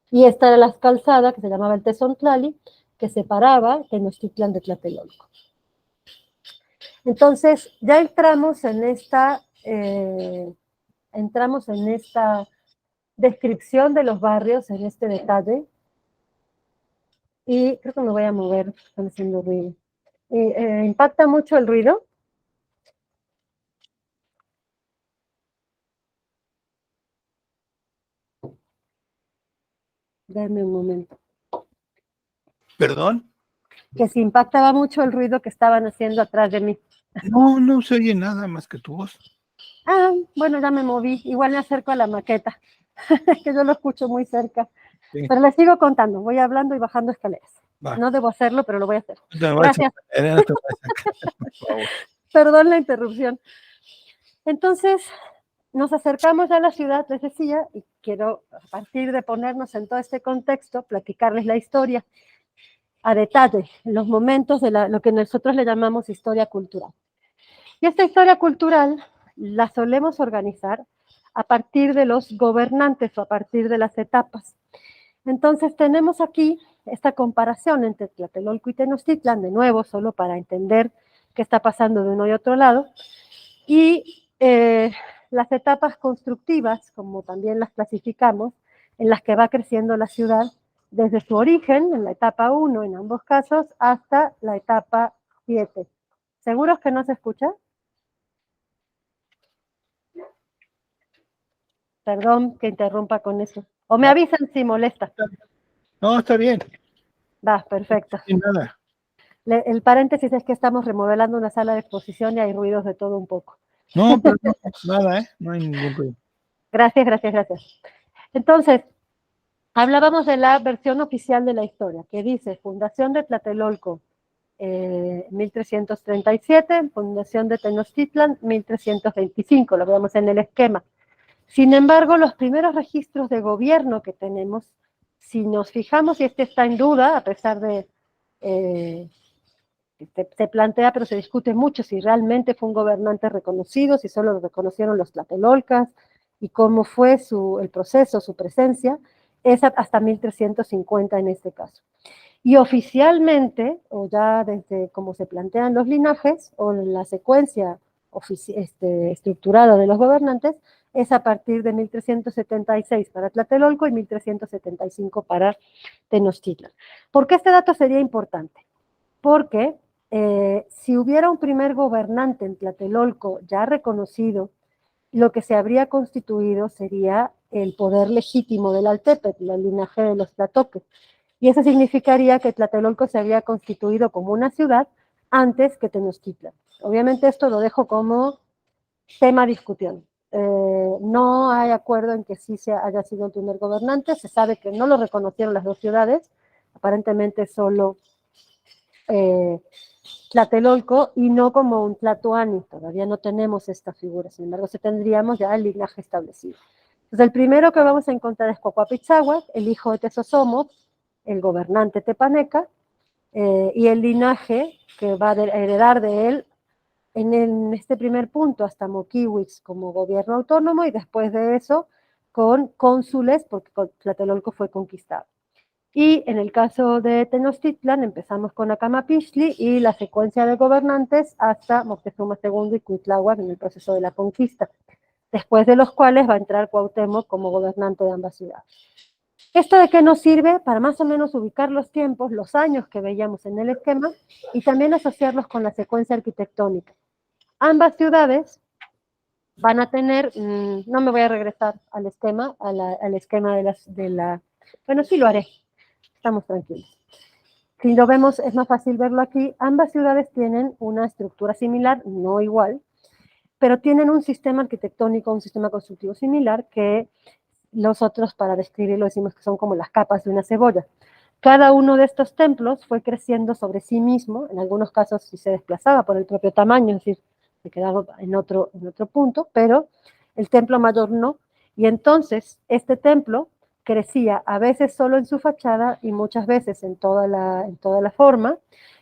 Y esta era la calzada que se llamaba el Tezontlali, que separaba Tenochtitlan de Tlatelolco. Entonces, ya entramos en esta descripción de los barrios, en este detalle, y creo que me voy a mover, están haciendo ruido. ¿Impacta mucho el ruido? Dame un momento. ¿Perdón? Que si impactaba mucho el ruido que estaban haciendo atrás de mí. No, no se oye nada más que tu voz. Ah, bueno, ya me moví. Igual me acerco a la maqueta, que yo lo escucho muy cerca. Sí. Pero les sigo contando. Voy hablando y bajando escaleras. Va. No debo hacerlo, pero lo voy a hacer. No te vayas a Gracias. meter, no te vayas a sacar, por favor. Perdón la interrupción. Entonces, nos acercamos ya a la ciudad, les decía, y quiero, a partir de ponernos en todo este contexto, platicarles la historia a detalle, los momentos de lo que nosotros le llamamos historia cultural. Y esta historia cultural la solemos organizar a partir de los gobernantes o a partir de las etapas. Entonces tenemos aquí esta comparación entre Tlatelolco y Tenochtitlan, de nuevo, solo para entender qué está pasando de uno y otro lado, y las etapas constructivas, como también las clasificamos, en las que va creciendo la ciudad desde su origen, en la etapa 1 en ambos casos, hasta la etapa 7. ¿Seguros que no se escucha? Perdón que interrumpa con eso. O me No. avisan si molesta. No, está bien. Va, perfecto. Sin nada. El paréntesis es que estamos remodelando una sala de exposición y hay ruidos de todo un poco. No, pero no, nada, ¿eh? No hay ningún problema. Gracias, gracias, gracias. Entonces, hablábamos de la versión oficial de la historia, que dice fundación de Tlatelolco, 1337, fundación de Tenochtitlan, 1325, lo vemos en el esquema. Sin embargo, los primeros registros de gobierno que tenemos, si nos fijamos, y este está en duda, a pesar de, se plantea, pero se discute mucho si realmente fue un gobernante reconocido, si solo lo reconocieron los tlatelolcas, y cómo fue el proceso, su presencia, es hasta 1350 en este caso. Y oficialmente, o ya desde como se plantean los linajes, o en la secuencia estructurada de los gobernantes, es a partir de 1376 para Tlatelolco y 1375 para Tenochtitlan. ¿Por qué este dato sería importante? Porque si hubiera un primer gobernante en Tlatelolco ya reconocido, lo que se habría constituido sería el poder legítimo del Altepetl, el linaje de los tlatoques. Y eso significaría que Tlatelolco se había constituido como una ciudad antes que Tenochtitlan. Obviamente esto lo dejo como tema de discusión. No hay acuerdo en que sí haya sido el primer gobernante, se sabe que no lo reconocieron las dos ciudades, aparentemente solo Tlatelolco y no como un Tlatoani, todavía no tenemos esta figura, sin embargo sí tendríamos ya el linaje establecido. Entonces el primero que vamos a encontrar es Coahuapitzáhuac, el hijo de Tezosomoc, el gobernante tepaneca, y el linaje que va a heredar de él en este primer punto hasta Moquihuix como gobierno autónomo y después de eso con cónsules, porque Tlatelolco fue conquistado. Y en el caso de Tenochtitlan empezamos con Acamapixtli y la secuencia de gobernantes hasta Moctezuma II y Cuitláhuac en el proceso de la conquista, después de los cuales va a entrar Cuauhtémoc como gobernante de ambas ciudades. ¿Esto de qué nos sirve? Para más o menos ubicar los tiempos, los años que veíamos en el esquema y también asociarlos con la secuencia arquitectónica. Ambas ciudades van a tener, no me voy a regresar al esquema, al esquema bueno, sí lo haré, estamos tranquilos. Si lo vemos, es más fácil verlo aquí, ambas ciudades tienen una estructura similar, no igual, pero tienen un sistema arquitectónico, un sistema constructivo similar que nosotros para describirlo decimos que son como las capas de una cebolla. Cada uno de estos templos fue creciendo sobre sí mismo, en algunos casos sí se desplazaba por el propio tamaño, es decir, se quedaba en otro punto, pero el templo mayor no. Y entonces este templo crecía a veces solo en su fachada y muchas veces en toda la forma,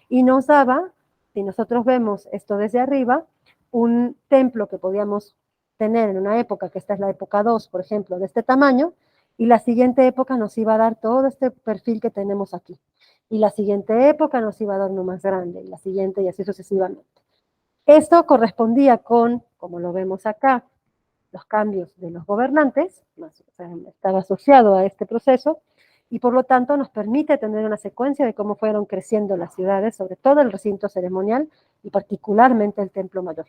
y nos daba, si nosotros vemos esto desde arriba, un templo que podíamos tener en una época, que esta es la época 2, por ejemplo, de este tamaño, y la siguiente época nos iba a dar todo este perfil que tenemos aquí. Y la siguiente época nos iba a dar uno más grande, y la siguiente, y así sucesivamente. Esto correspondía con, como lo vemos acá, los cambios de los gobernantes, o sea, estaba asociado a este proceso, y por lo tanto nos permite tener una secuencia de cómo fueron creciendo las ciudades, sobre todo el recinto ceremonial y particularmente el templo mayor,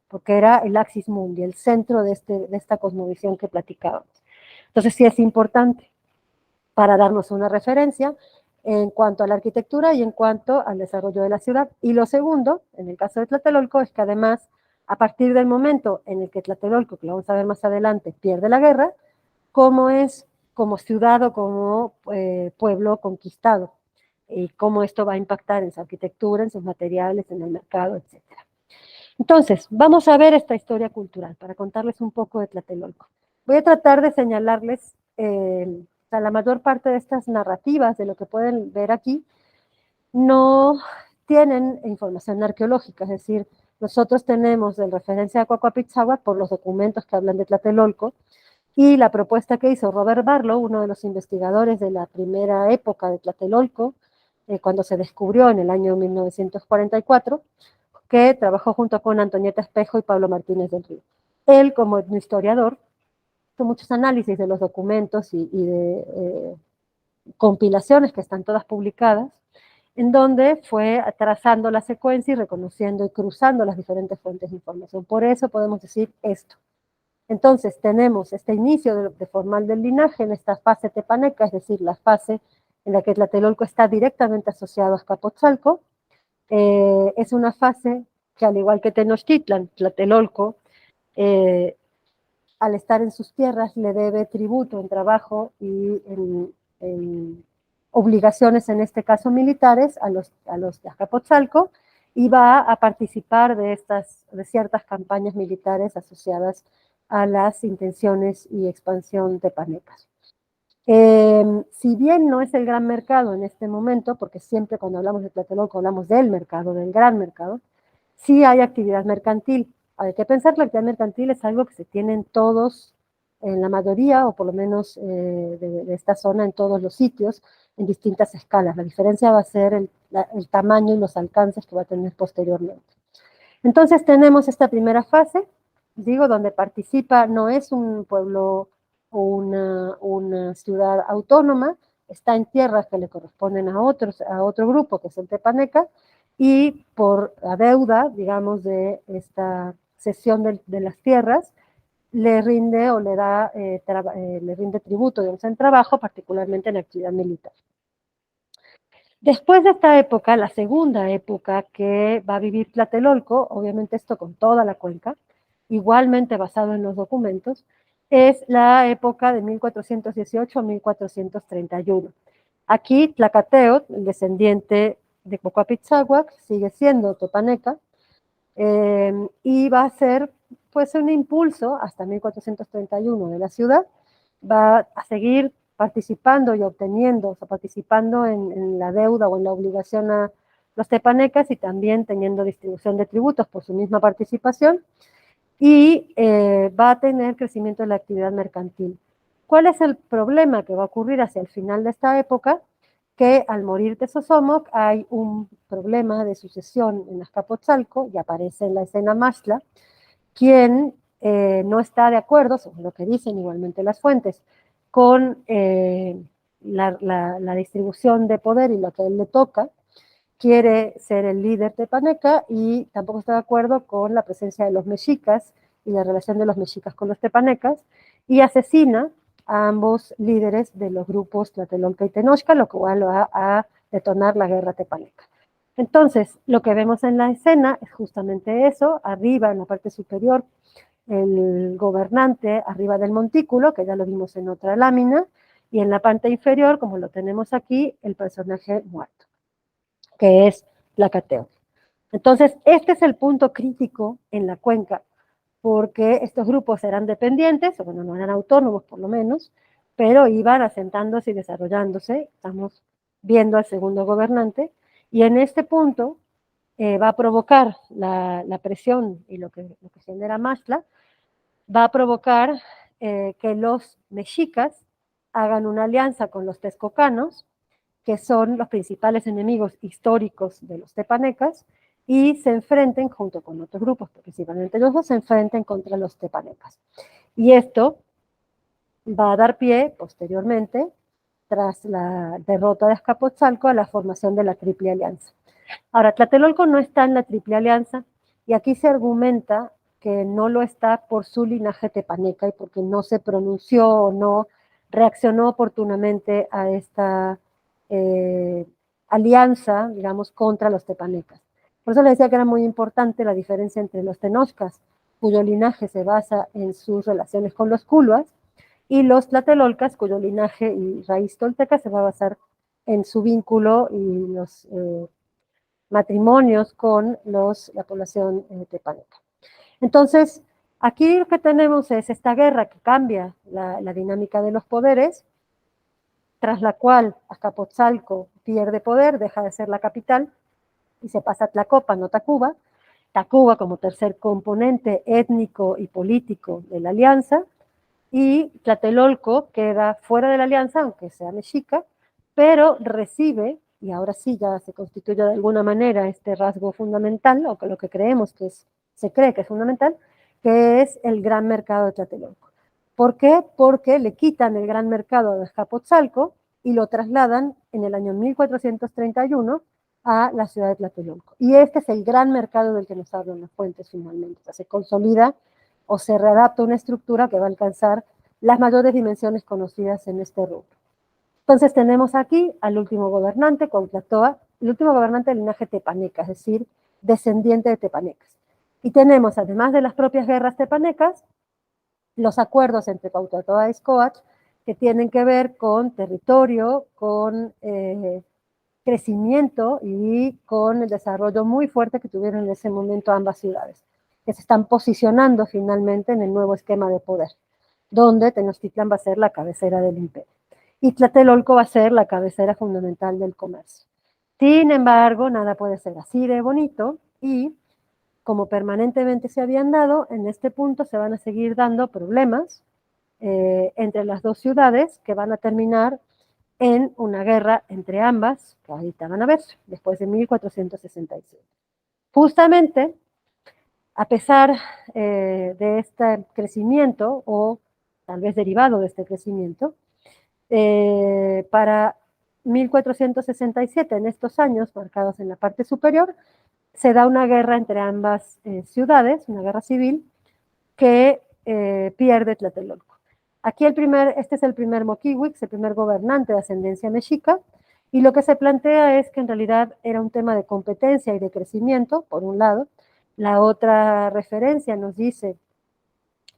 porque era el axis mundi, el centro de esta cosmovisión que platicábamos. Entonces sí es importante para darnos una referencia en cuanto a la arquitectura y en cuanto al desarrollo de la ciudad. Y lo segundo, en el caso de Tlatelolco, es que además, a partir del momento en el que Tlatelolco, que lo vamos a ver más adelante, pierde la guerra, cómo es como ciudad o como pueblo conquistado. y cómo esto va a impactar en su arquitectura, en sus materiales, en el mercado, etc. Entonces, vamos a ver esta historia cultural para contarles un poco de Tlatelolco. Voy a tratar de señalarles la mayor parte de estas narrativas, de lo que pueden ver aquí, no tienen información arqueológica, es decir, nosotros tenemos de referencia a Coacoapitzáhuac por los documentos que hablan de Tlatelolco, y la propuesta que hizo Robert Barlow, uno de los investigadores de la primera época de Tlatelolco, cuando se descubrió en el año 1944, que trabajó junto con Antonieta Espejo y Pablo Martínez del Río. Él, como historiador, hizo muchos análisis de los documentos y de compilaciones que están todas publicadas, en donde fue trazando la secuencia y reconociendo y cruzando las diferentes fuentes de información. Por eso podemos decir esto. Entonces tenemos este inicio de formal del linaje en esta fase tepaneca, es decir, la fase en la que Tlatelolco está directamente asociado a Azcapotzalco. Es una fase que, al igual que Tenochtitlan, Tlatelolco, al estar en sus tierras, le debe tributo en trabajo y en obligaciones, en este caso militares, a los de Azcapotzalco, y va a participar de ciertas campañas militares asociadas a las intenciones y expansión tepanecas. Si bien no es el gran mercado en este momento, porque siempre cuando hablamos de Tlatelolco hablamos del mercado, del gran mercado, sí hay actividad mercantil. Hay que pensar que la actividad mercantil es algo que se tiene en todos, en la mayoría, o por lo menos de esta zona, en todos los sitios, en distintas escalas. La diferencia va a ser el tamaño y los alcances que va a tener posteriormente. Entonces tenemos esta primera fase, digo, donde participa, no es un pueblo o una ciudad autónoma, está en tierras que le corresponden a otro grupo, que es el Tepaneca, y por la deuda, digamos, de esta cesión de las tierras, le rinde o le rinde tributo, digamos, en trabajo, particularmente en actividad militar. Después de esta época, la segunda época que va a vivir Tlatelolco, obviamente esto con toda la cuenca, igualmente basado en los documentos, es la época de 1418 a 1431. Aquí Tlacateo, el descendiente de Coacoapitzáhuac, sigue siendo tepaneca, y va a ser pues un impulso hasta 1431 de la ciudad, va a seguir participando y obteniendo, o sea, participando en la deuda o en la obligación a los tepanecas y también teniendo distribución de tributos por su misma participación, y va a tener crecimiento de la actividad mercantil. ¿Cuál es el problema que va a ocurrir hacia el final de esta época? Que al morir Tezosomoc hay un problema de sucesión en Azcapotzalco, y aparece en la escena Maxtla, quien no está de acuerdo, según lo que dicen igualmente las fuentes, con la distribución de poder y lo que a él le toca, quiere ser el líder tepaneca y tampoco está de acuerdo con la presencia de los mexicas y la relación de los mexicas con los tepanecas, y asesina a ambos líderes de los grupos Tlatelolco y Tenochca, lo cual va a detonar la guerra tepaneca. Entonces, lo que vemos en la escena es justamente eso, arriba en la parte superior, el gobernante arriba del montículo, que ya lo vimos en otra lámina, y en la parte inferior, como lo tenemos aquí, el personaje muerto, que es Tlacateo. Entonces, este es el punto crítico en la cuenca, porque estos grupos eran dependientes, o bueno, no eran autónomos por lo menos, pero iban asentándose y desarrollándose. Estamos viendo al segundo gobernante, y en este punto va a provocar la presión y lo que genera Maxtla, va a provocar que los mexicas hagan una alianza con los texcocanos, que son los principales enemigos históricos de los tepanecas, y se enfrenten junto con otros grupos, principalmente ellos dos, se enfrenten contra los tepanecas. Y esto va a dar pie, posteriormente, tras la derrota de Azcapotzalco, a la formación de la Triple Alianza. Ahora, Tlatelolco no está en la Triple Alianza, y aquí se argumenta que no lo está por su linaje tepaneca y porque no se pronunció o no reaccionó oportunamente a esta alianza, digamos, contra los tepanecas. Por eso les decía que era muy importante la diferencia entre los tenochcas, cuyo linaje se basa en sus relaciones con los culuas, y los tlatelolcas, cuyo linaje y raíz tolteca se va a basar en su vínculo y los matrimonios con la población tepaneca. Entonces, aquí lo que tenemos es esta guerra que cambia la dinámica de los poderes, tras la cual Azcapotzalco pierde poder, deja de ser la capital y se pasa a Tlacopan o Tacuba. Tacuba como tercer componente étnico y político de la alianza, y Tlatelolco queda fuera de la alianza, aunque sea mexica, pero recibe, y ahora sí ya se constituye de alguna manera este rasgo fundamental, o que lo que creemos que se cree que es fundamental, que es el gran mercado de Tlatelolco. ¿Por qué? Porque le quitan el gran mercado de Azcapotzalco y lo trasladan en el año 1431 a la ciudad de Tlatelolco. Y este es el gran mercado del que nos hablan las fuentes finalmente. O sea, se consolida o se readapta una estructura que va a alcanzar las mayores dimensiones conocidas en este rubro. Entonces tenemos aquí al último gobernante, Cuauhtlatoa, el último gobernante del linaje tepaneca, es decir, descendiente de tepanecas. Y tenemos, además de las propias guerras tepanecas, los acuerdos entre Cuauhtlatoa y Xcoatl, que tienen que ver con territorio, con crecimiento y con el desarrollo muy fuerte que tuvieron en ese momento ambas ciudades, que se están posicionando finalmente en el nuevo esquema de poder, donde Tenochtitlan va a ser la cabecera del imperio y Tlatelolco va a ser la cabecera fundamental del comercio. Sin embargo, nada puede ser así de bonito y, como permanentemente se habían dado, en este punto se van a seguir dando problemas entre las dos ciudades que van a terminar en una guerra entre ambas, que ahorita van a ver, después de 1467. Justamente, a pesar de este crecimiento, o tal vez derivado de este crecimiento, para 1467, en estos años marcados en la parte superior, se da una guerra entre ambas ciudades, una guerra civil, que pierde Tlatelolco. Aquí este es el primer Moquihuix, el primer gobernante de ascendencia mexica, y lo que se plantea es que en realidad era un tema de competencia y de crecimiento, por un lado. La otra referencia nos dice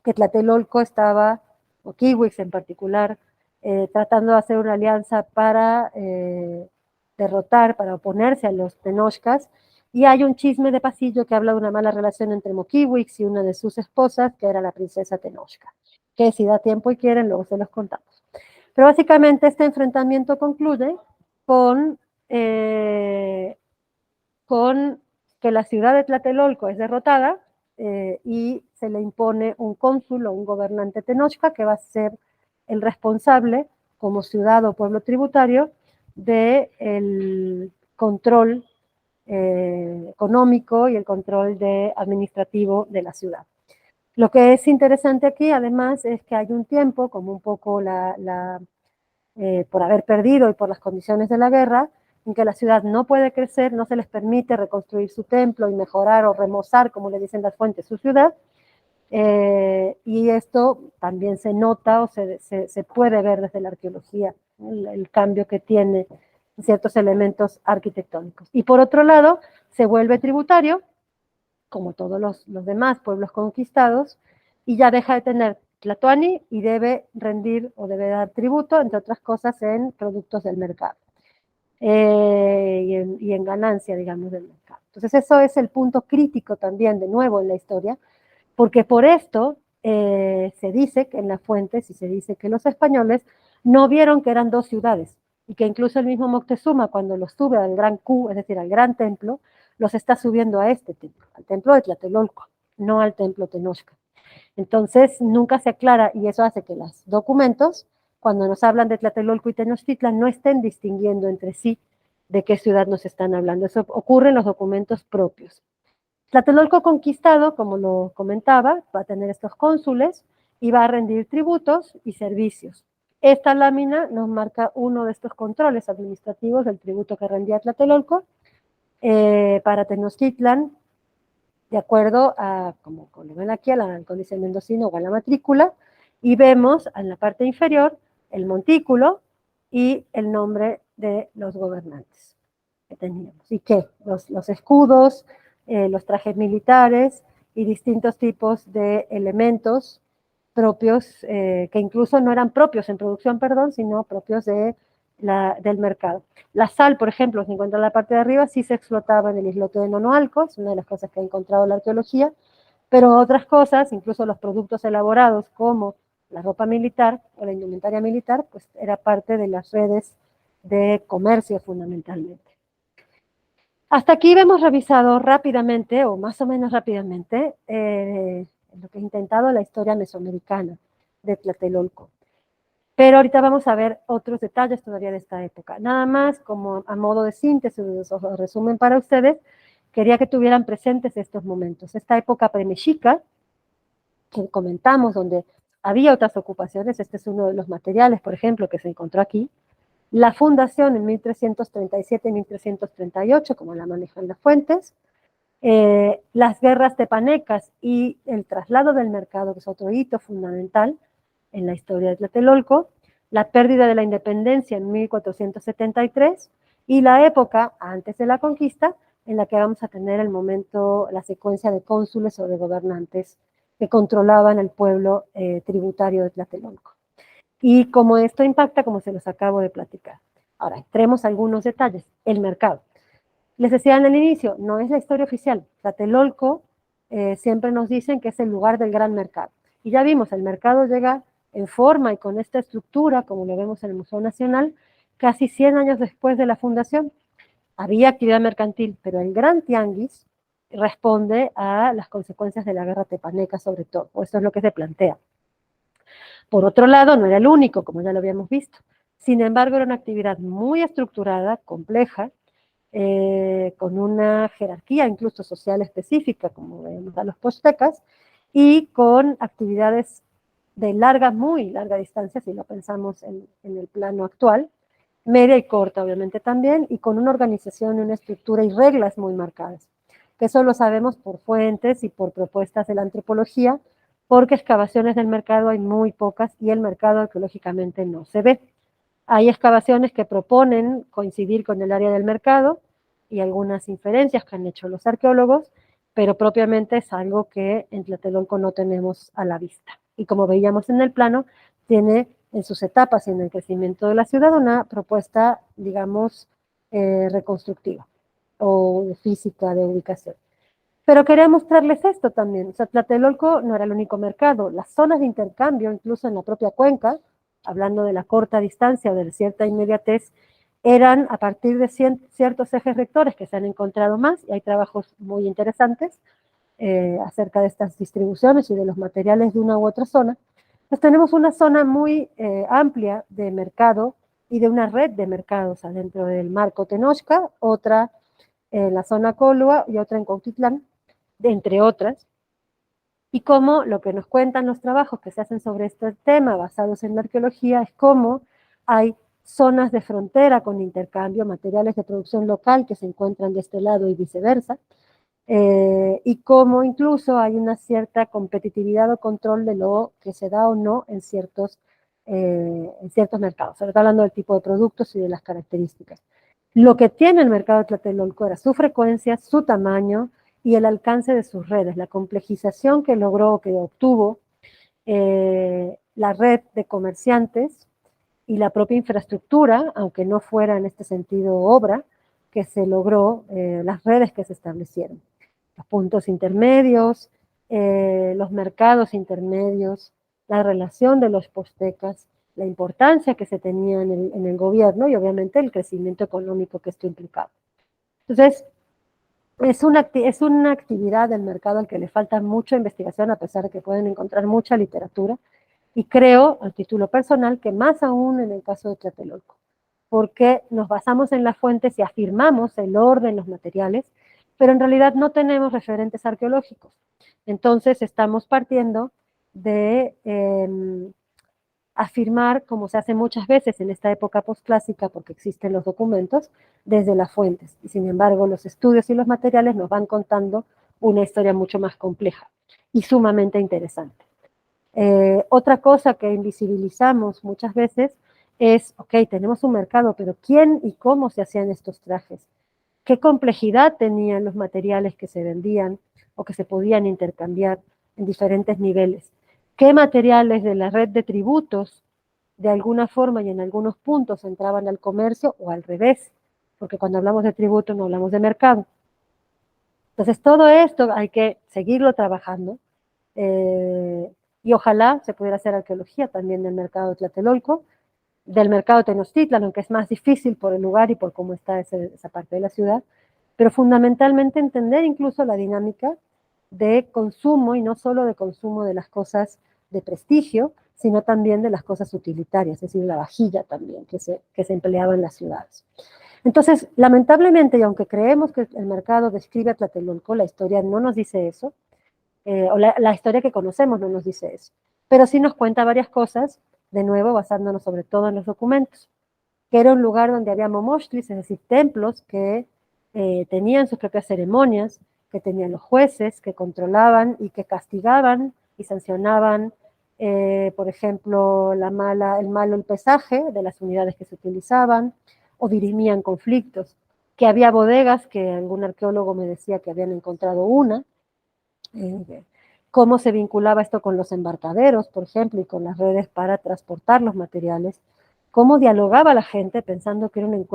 que Tlatelolco estaba, Moquihuix en particular, tratando de hacer una alianza para derrotar, para oponerse a los tenochcas, y hay un chisme de pasillo que habla de una mala relación entre Moquihuix y una de sus esposas, que era la princesa Tenochca, que si da tiempo y quieren, luego se los contamos. Pero básicamente este enfrentamiento concluye con que la ciudad de Tlatelolco es derrotada y se le impone un cónsul o un gobernante tenochca que va a ser el responsable, como ciudad o pueblo tributario, del control económico y el control administrativo de la ciudad. Lo que es interesante aquí, además, es que hay un tiempo, como un poco por haber perdido y por las condiciones de la guerra, en que la ciudad no puede crecer, no se les permite reconstruir su templo y mejorar o remozar, como le dicen las fuentes, su ciudad. Y esto también se nota o se puede ver desde la arqueología, el cambio que tiene ciertos elementos arquitectónicos. Y por otro lado, se vuelve tributario, como todos los demás pueblos conquistados, y ya deja de tener Tlatoani y debe rendir o debe dar tributo, entre otras cosas, en productos del mercado y en ganancia, digamos, del mercado. Entonces eso es el punto crítico también, de nuevo, en la historia, porque por esto se dice que en las fuentes, y se dice que los españoles no vieron que eran dos ciudades, y que incluso el mismo Moctezuma, cuando los sube al gran Q, es decir, al gran templo, los está subiendo a este templo, al templo de Tlatelolco, no al templo Tenochca. Entonces, nunca se aclara, y eso hace que los documentos, cuando nos hablan de Tlatelolco y Tenochtitlan, no estén distinguiendo entre sí de qué ciudad nos están hablando. Eso ocurre en los documentos propios. Tlatelolco conquistado, como lo comentaba, va a tener estos cónsules y va a rendir tributos y servicios. Esta lámina nos marca uno de estos controles administrativos del tributo que rendía Tlatelolco para Tenochtitlan, de acuerdo a, como lo ven aquí, al códice mendocino o a la matrícula, y vemos en la parte inferior el montículo y el nombre de los gobernantes que teníamos. Y que los escudos, los trajes militares y distintos tipos de elementos propios, que incluso no eran propios en producción, perdón, sino propios de del mercado. La sal, por ejemplo, se encuentra en la parte de arriba, sí se explotaba en el islote de Nonoalco, es una de las cosas que ha encontrado la arqueología, pero otras cosas, incluso los productos elaborados como la ropa militar o la indumentaria militar, pues era parte de las redes de comercio fundamentalmente. Hasta aquí hemos revisado rápidamente, o más o menos rápidamente, lo que he intentado la historia mesoamericana de Tlatelolco. Pero ahorita vamos a ver otros detalles todavía de esta época. Nada más como a modo de síntesis o resumen para ustedes, quería que tuvieran presentes estos momentos. Esta época premexica, que comentamos, donde había otras ocupaciones, este es uno de los materiales, por ejemplo, que se encontró aquí. La fundación en 1337 y 1338, como la manejan las fuentes. Las guerras tepanecas y el traslado del mercado, que es otro hito fundamental en la historia de Tlatelolco, la pérdida de la independencia en 1473 y la época antes de la conquista en la que vamos a tener el momento, la secuencia de cónsules o de gobernantes que controlaban el pueblo tributario de Tlatelolco. Y como esto impacta, como se los acabo de platicar. Ahora, entremos a algunos detalles. El mercado. Les decía en el inicio, no es la historia oficial. Tlatelolco siempre nos dicen que es el lugar del gran mercado. Y ya vimos, el mercado llega en forma y con esta estructura, como lo vemos en el Museo Nacional, casi 100 años después de la fundación. Había actividad mercantil, pero el gran tianguis responde a las consecuencias de la guerra tepaneca sobre todo, o eso es lo que se plantea. Por otro lado, no era el único, como ya lo habíamos visto. Sin embargo, era una actividad muy estructurada, compleja, con una jerarquía incluso social específica, como vemos a los postecas, y con actividades de larga, muy larga distancia, si lo pensamos en el plano actual, media y corta obviamente también, y con una organización, una estructura y reglas muy marcadas. Que eso lo sabemos por fuentes y por propuestas de la antropología, porque excavaciones del mercado hay muy pocas y el mercado arqueológicamente no se ve. Hay excavaciones que proponen coincidir con el área del mercado y algunas inferencias que han hecho los arqueólogos, pero propiamente es algo que en Tlatelolco no tenemos a la vista. Y como veíamos en el plano, tiene en sus etapas y en el crecimiento de la ciudad una propuesta, digamos, reconstructiva o de física, de ubicación. Pero quería mostrarles esto también. O sea, Tlatelolco no era el único mercado. Las zonas de intercambio, incluso en la propia cuenca, hablando de la corta distancia o de cierta inmediatez, eran a partir de ciertos ejes rectores que se han encontrado más, y hay trabajos muy interesantes acerca de estas distribuciones y de los materiales de una u otra zona. Pues tenemos una zona muy amplia de mercado y de una red de mercados adentro del marco Tenochca, otra en la zona Colua y otra en Cuautitlán, entre otras, y cómo lo que nos cuentan los trabajos que se hacen sobre este tema basados en la arqueología es cómo hay zonas de frontera con intercambio, materiales de producción local que se encuentran de este lado y viceversa, y cómo incluso hay una cierta competitividad o control de lo que se da o no en ciertos mercados. Se está hablando del tipo de productos y de las características. Lo que tiene el mercado de Tlatelolco era su frecuencia, su tamaño y el alcance de sus redes, la complejización que logró, que obtuvo la red de comerciantes y la propia infraestructura, aunque no fuera en este sentido obra, que se logró, las redes que se establecieron. Los puntos intermedios, los mercados intermedios, la relación de los postecas, la importancia que se tenía en el gobierno y obviamente el crecimiento económico que esto implicaba. Entonces, es una actividad del mercado al que le falta mucha investigación, a pesar de que pueden encontrar mucha literatura, y creo, a título personal, que más aún en el caso de Tlatelolco, porque nos basamos en las fuentes y afirmamos el orden, los materiales, pero en realidad no tenemos referentes arqueológicos. Entonces estamos partiendo de afirmar, como se hace muchas veces en esta época postclásica, porque existen los documentos, desde las fuentes. Y sin embargo, los estudios y los materiales nos van contando una historia mucho más compleja y sumamente interesante. Otra cosa que invisibilizamos muchas veces es, ok, tenemos un mercado, pero ¿quién y cómo se hacían estos trajes? ¿Qué complejidad tenían los materiales que se vendían o que se podían intercambiar en diferentes niveles? ¿Qué materiales de la red de tributos de alguna forma y en algunos puntos entraban al comercio o al revés, porque cuando hablamos de tributo no hablamos de mercado. Entonces todo esto hay que seguirlo trabajando y ojalá se pudiera hacer arqueología también del mercado de Tlatelolco, del mercado de Tenochtitlan, aunque es más difícil por el lugar y por cómo está esa parte de la ciudad, pero fundamentalmente entender incluso la dinámica de consumo y no solo de consumo de las cosas de prestigio, sino también de las cosas utilitarias, es decir, la vajilla también que se empleaba en las ciudades. Entonces, lamentablemente, y aunque creemos que el mercado describe a Tlatelolco, la historia no nos dice eso, o la historia que conocemos no nos dice eso, pero sí nos cuenta varias cosas, de nuevo basándonos sobre todo en los documentos, que era un lugar donde había momochtlis, es decir, templos que tenían sus propias ceremonias, que tenían los jueces, que controlaban y que castigaban y sancionaban, por ejemplo, el malo pesaje de las unidades que se utilizaban, o dirimían conflictos, que había bodegas, que algún arqueólogo me decía que habían encontrado una, cómo se vinculaba esto con los embarcaderos, por ejemplo, y con las redes para transportar los materiales, cómo dialogaba la gente pensando que era un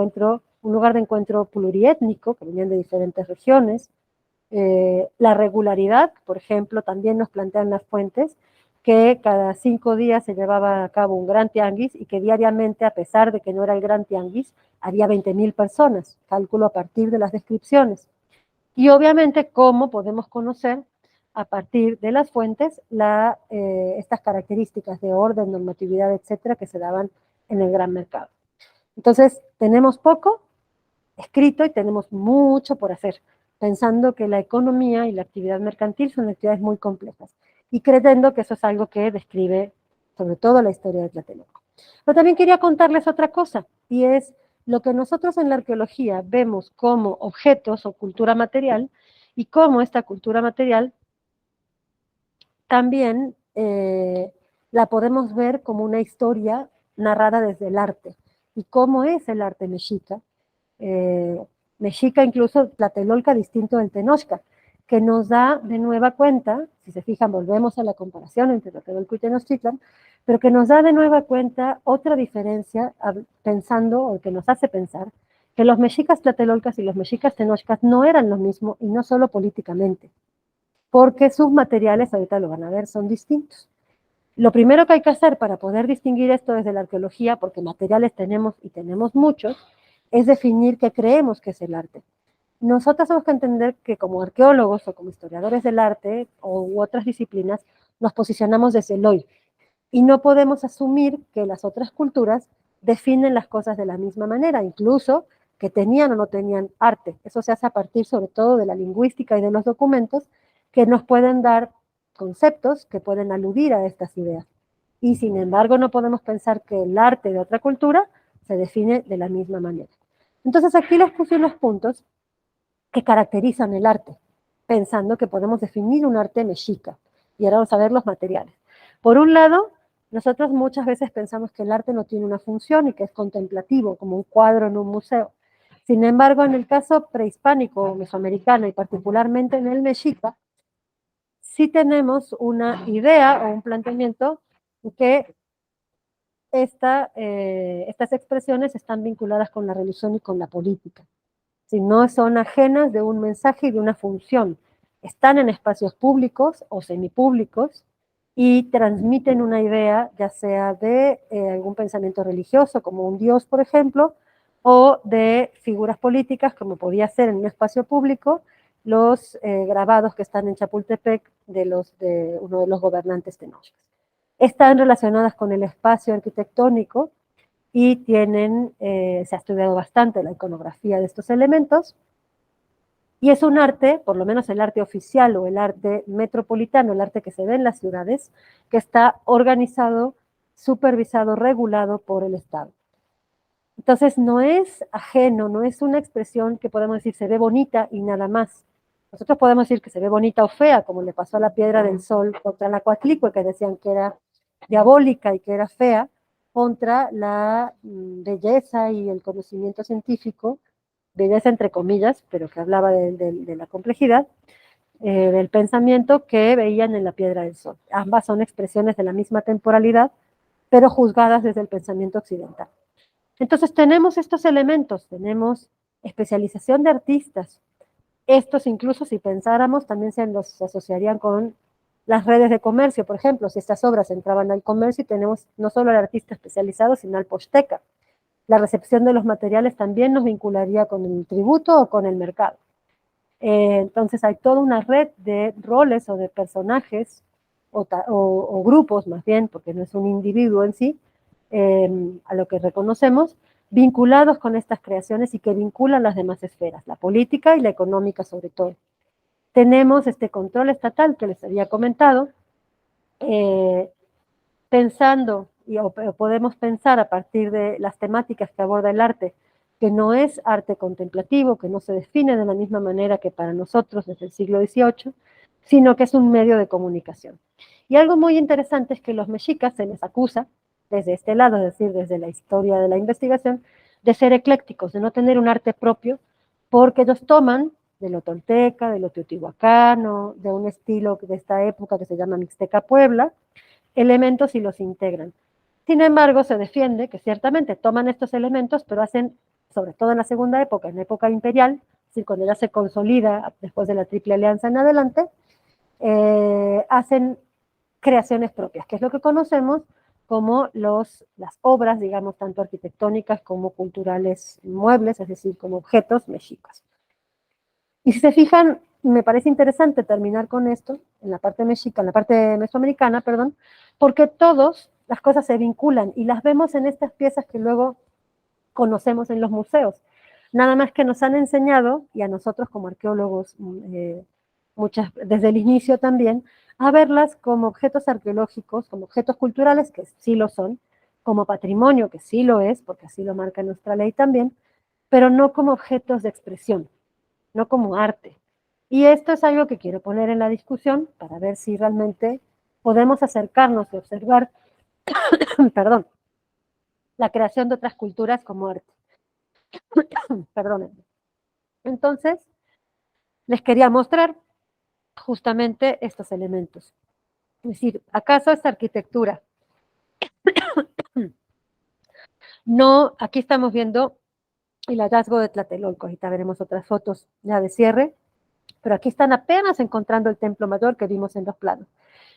lugar de encuentro pluriétnico, que venían de diferentes regiones, la regularidad, por ejemplo, también nos plantean las fuentes, que cada 5 días se llevaba a cabo un gran tianguis y que diariamente, a pesar de que no era el gran tianguis, había 20.000 personas, cálculo a partir de las descripciones. Y obviamente, ¿cómo podemos conocer a partir de las fuentes estas características de orden, normatividad, etcétera, que se daban en el gran mercado? Entonces, tenemos poco escrito y tenemos mucho por hacer, pensando que la economía y la actividad mercantil son actividades muy complejas y creyendo que eso es algo que describe sobre todo la historia de Tlatelolco. Pero también quería contarles otra cosa, y es lo que nosotros en la arqueología vemos como objetos o cultura material, y cómo esta cultura material también la podemos ver como una historia narrada desde el arte, y cómo es el arte mexica, mexica incluso Tlatelolca distinto del Tenochca, que nos da de nueva cuenta, si se fijan, volvemos a la comparación entre Tlatelolco y Tenochtitlan, pero que nos da de nueva cuenta otra diferencia, pensando, o que nos hace pensar, que los mexicas tlatelolcas y los mexicas tenochcas no eran lo mismo, y no solo políticamente, porque sus materiales, ahorita lo van a ver, son distintos. Lo primero que hay que hacer para poder distinguir esto desde la arqueología, porque materiales tenemos y tenemos muchos, es definir qué creemos que es el arte. Nosotros tenemos que entender que como arqueólogos o como historiadores del arte u otras disciplinas, nos posicionamos desde el hoy. Y no podemos asumir que las otras culturas definen las cosas de la misma manera, incluso que tenían o no tenían arte. Eso se hace a partir sobre todo de la lingüística y de los documentos que nos pueden dar conceptos que pueden aludir a estas ideas. Y sin embargo no podemos pensar que el arte de otra cultura se define de la misma manera. Entonces aquí les puse unos puntos que caracterizan el arte, pensando que podemos definir un arte mexica. Y ahora vamos a ver los materiales. Por un lado, nosotros muchas veces pensamos que el arte no tiene una función y que es contemplativo, como un cuadro en un museo. Sin embargo, en el caso prehispánico o mesoamericano, y particularmente en el mexica, sí tenemos una idea o un planteamiento que estas expresiones están vinculadas con la religión y con la política. Si no son ajenas de un mensaje y de una función. Están en espacios públicos o semipúblicos y transmiten una idea, ya sea de algún pensamiento religioso, como un dios, por ejemplo, o de figuras políticas, como podía ser en un espacio público, los grabados que están en Chapultepec de uno de los gobernantes tenochtitlan. Están relacionadas con el espacio arquitectónico y se ha estudiado bastante la iconografía de estos elementos, y es un arte, por lo menos el arte oficial o el arte metropolitano, el arte que se ve en las ciudades, que está organizado, supervisado, regulado por el Estado. Entonces no es ajeno, no es una expresión que podemos decir se ve bonita y nada más. Nosotros podemos decir que se ve bonita o fea, como le pasó a la Piedra del Sol contra la Coatlicue, que decían que era diabólica y que era fea, contra la belleza y el conocimiento científico, belleza entre comillas, pero que hablaba de la complejidad, del pensamiento que veían en la Piedra del Sol. Ambas son expresiones de la misma temporalidad, pero juzgadas desde el pensamiento occidental. Entonces tenemos estos elementos, tenemos especialización de artistas. Estos incluso si pensáramos también se asociarían con las redes de comercio, por ejemplo, si estas obras entraban al comercio y tenemos no solo al artista especializado, sino al posteca. La recepción de los materiales también nos vincularía con el tributo o con el mercado. Entonces hay toda una red de roles o de personajes o grupos más bien, porque no es un individuo en sí, a lo que reconocemos, vinculados con estas creaciones y que vinculan las demás esferas, la política y la económica sobre todo. Tenemos este control estatal que les había comentado, pensando, o podemos pensar a partir de las temáticas que aborda el arte, que no es arte contemplativo, que no se define de la misma manera que para nosotros desde el siglo XVIII, sino que es un medio de comunicación. Y algo muy interesante es que los mexicas se les acusa, desde este lado, es decir, desde la historia de la investigación, de ser eclécticos, de no tener un arte propio, porque ellos toman de lo tolteca, de lo teotihuacano, de un estilo de esta época que se llama Mixteca Puebla, elementos y los integran. Sin embargo, se defiende que ciertamente toman estos elementos, pero hacen, sobre todo en la segunda época, en época imperial, es decir, cuando ya se consolida después de la Triple Alianza en adelante, hacen creaciones propias, que es lo que conocemos como las obras, digamos, tanto arquitectónicas como culturales muebles, es decir, como objetos mexicas. Y si se fijan, me parece interesante terminar con esto, en la parte mexica, en la parte mesoamericana, perdón, porque todas las cosas se vinculan y las vemos en estas piezas que luego conocemos en los museos. Nada más que nos han enseñado, y a nosotros como arqueólogos, desde el inicio también, a verlas como objetos arqueológicos, como objetos culturales, que sí lo son, como patrimonio, que sí lo es, porque así lo marca nuestra ley también, pero no como objetos de expresión, no como arte. Y esto es algo que quiero poner en la discusión para ver si realmente podemos acercarnos y observar, perdón, la creación de otras culturas como arte. Perdónenme. Entonces, les quería mostrar justamente estos elementos. Es decir, ¿acaso esta arquitectura? No, aquí estamos viendo el hallazgo de Tlatelolco, ahorita veremos otras fotos ya de cierre, pero aquí están apenas encontrando el templo mayor que vimos en los planos.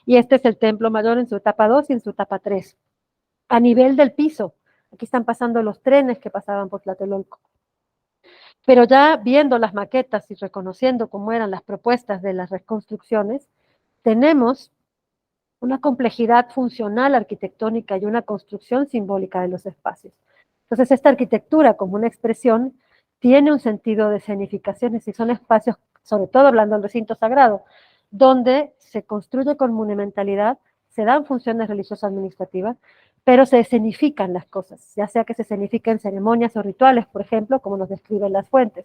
Y este es el templo mayor en su etapa 2 y en su etapa 3. A nivel del piso, aquí están pasando los trenes que pasaban por Tlatelolco. Pero ya viendo las maquetas y reconociendo cómo eran las propuestas de las reconstrucciones, tenemos una complejidad funcional arquitectónica y una construcción simbólica de los espacios. Entonces, esta arquitectura como una expresión tiene un sentido de escenificaciones y son espacios, sobre todo hablando del recinto sagrado, donde se construye con monumentalidad, se dan funciones religiosas administrativas, pero se escenifican las cosas, ya sea que se escenifiquen ceremonias o rituales, por ejemplo, como nos describen las fuentes,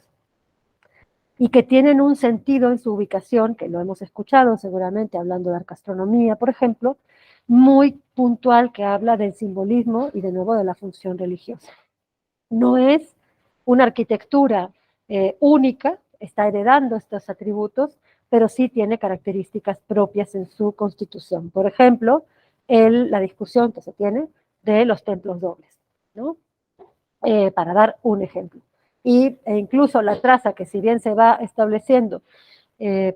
y que tienen un sentido en su ubicación, que lo hemos escuchado seguramente hablando de arcastronomía, por ejemplo, muy puntual que habla del simbolismo y de nuevo de la función religiosa. No es una arquitectura única, está heredando estos atributos, pero sí tiene características propias en su constitución. Por ejemplo, la discusión que se tiene de los templos dobles, ¿no? Para dar un ejemplo. E incluso la traza que si bien se va estableciendo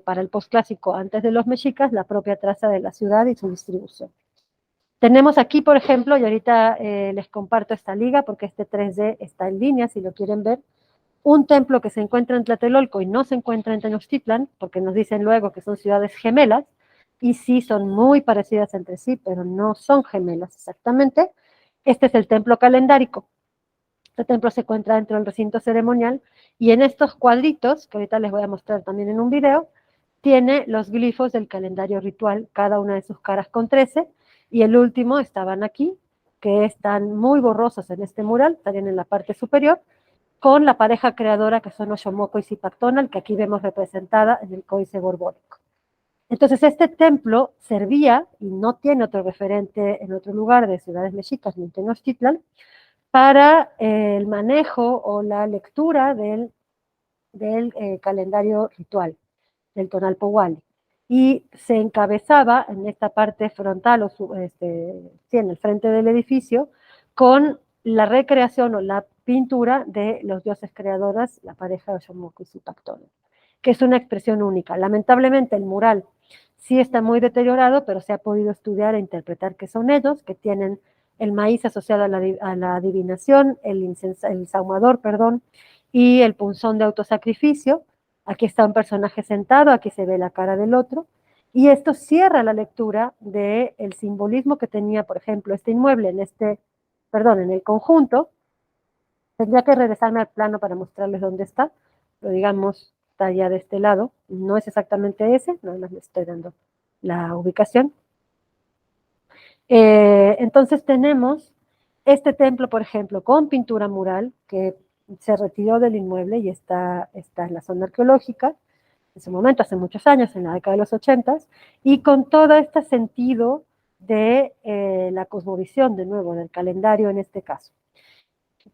para el posclásico antes de los mexicas, la propia traza de la ciudad y su distribución. Tenemos aquí, por ejemplo, y ahorita les comparto esta liga porque este 3D está en línea, si lo quieren ver, un templo que se encuentra en Tlatelolco y no se encuentra en Tenochtitlan, porque nos dicen luego que son ciudades gemelas, y sí son muy parecidas entre sí, pero no son gemelas exactamente. Este es el templo calendárico. Este templo se encuentra dentro del recinto ceremonial y en estos cuadritos, que ahorita les voy a mostrar también en un video, tiene los glifos del calendario ritual, cada una de sus caras con 13, y el último estaban aquí, que están muy borrosos en este mural, estarían en la parte superior, con la pareja creadora que son Oxomoco y Zipactonal, que aquí vemos representada en el códice borbónico. Entonces este templo servía, y no tiene otro referente en otro lugar de ciudades mexicas ni en Tenochtitlan, para el manejo o la lectura del calendario ritual, del Tonalpohualli. y se encabezaba en esta parte frontal, sí, en el frente del edificio, con la recreación o la pintura de los dioses creadores, la pareja de Shomoku y Supactone, que es una expresión única. Lamentablemente el mural sí está muy deteriorado, pero se ha podido estudiar e interpretar que son ellos, que tienen el maíz asociado a la adivinación, el sahumador, perdón, y el punzón de autosacrificio. Aquí está un personaje sentado, aquí se ve la cara del otro, y esto cierra la lectura del simbolismo que tenía, por ejemplo, este inmueble en el conjunto. Tendría que regresarme al plano para mostrarles dónde está, pero digamos, está ya de este lado, no es exactamente ese, nada más les estoy dando la ubicación. Entonces tenemos este templo, por ejemplo, con pintura mural, que se retiró del inmueble y está en la zona arqueológica, en su momento, hace muchos años, en la década de los 80, y con todo este sentido de la cosmovisión, de nuevo, del calendario en este caso,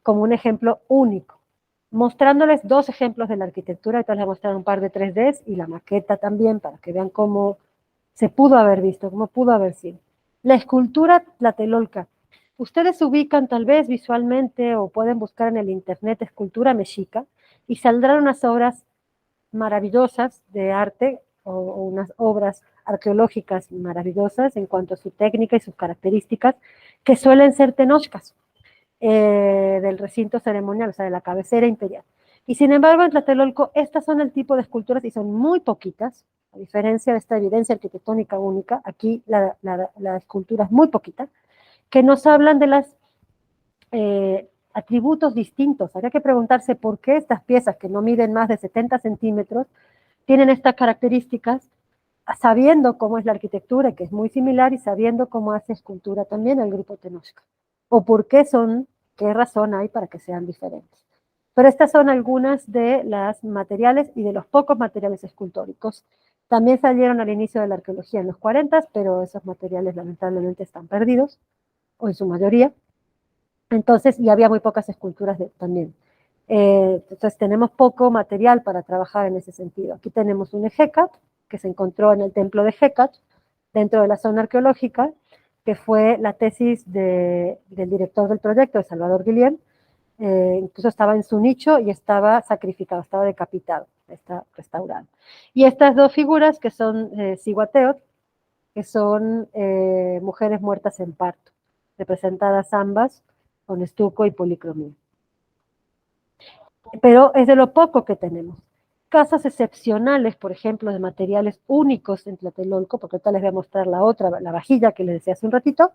como un ejemplo único, mostrándoles dos ejemplos de la arquitectura, entonces les voy a mostrar un par de 3Ds y la maqueta también, para que vean cómo se pudo haber visto, cómo pudo haber sido. La escultura Tlatelolca. Ustedes ubican tal vez visualmente o pueden buscar en el internet escultura mexica y saldrán unas obras maravillosas de arte o unas obras arqueológicas maravillosas en cuanto a su técnica y sus características, que suelen ser tenochcas del recinto ceremonial, o sea, de la cabecera imperial. Y sin embargo, en Tlatelolco, estas son el tipo de esculturas y son muy poquitas, a diferencia de esta evidencia arquitectónica única, aquí la escultura es muy poquita, que nos hablan de los atributos distintos. Habría que preguntarse por qué estas piezas, que no miden más de 70 centímetros, tienen estas características, sabiendo cómo es la arquitectura, que es muy similar, y sabiendo cómo hace escultura también el grupo Tenochca. O por qué qué razón hay para que sean diferentes. Pero estas son algunas de las materiales y de los pocos materiales escultóricos. También salieron al inicio de la arqueología en los 40, pero esos materiales lamentablemente están perdidos, o en su mayoría. Entonces, y había muy pocas esculturas también. Entonces, tenemos poco material para trabajar en ese sentido. Aquí tenemos un Hecat, que se encontró en el templo de Hecat, dentro de la zona arqueológica, que fue la tesis del director del proyecto, de Salvador Guillén. Incluso estaba en su nicho y estaba sacrificado, estaba decapitado, está restaurado. Y estas dos figuras, que son Cihuateotl, que son mujeres muertas en parto, representadas ambas con estuco y policromía. Pero es de lo poco que tenemos. Casos excepcionales, por ejemplo, de materiales únicos en Tlatelolco, porque ahorita les voy a mostrar la otra, la vajilla que les decía hace un ratito,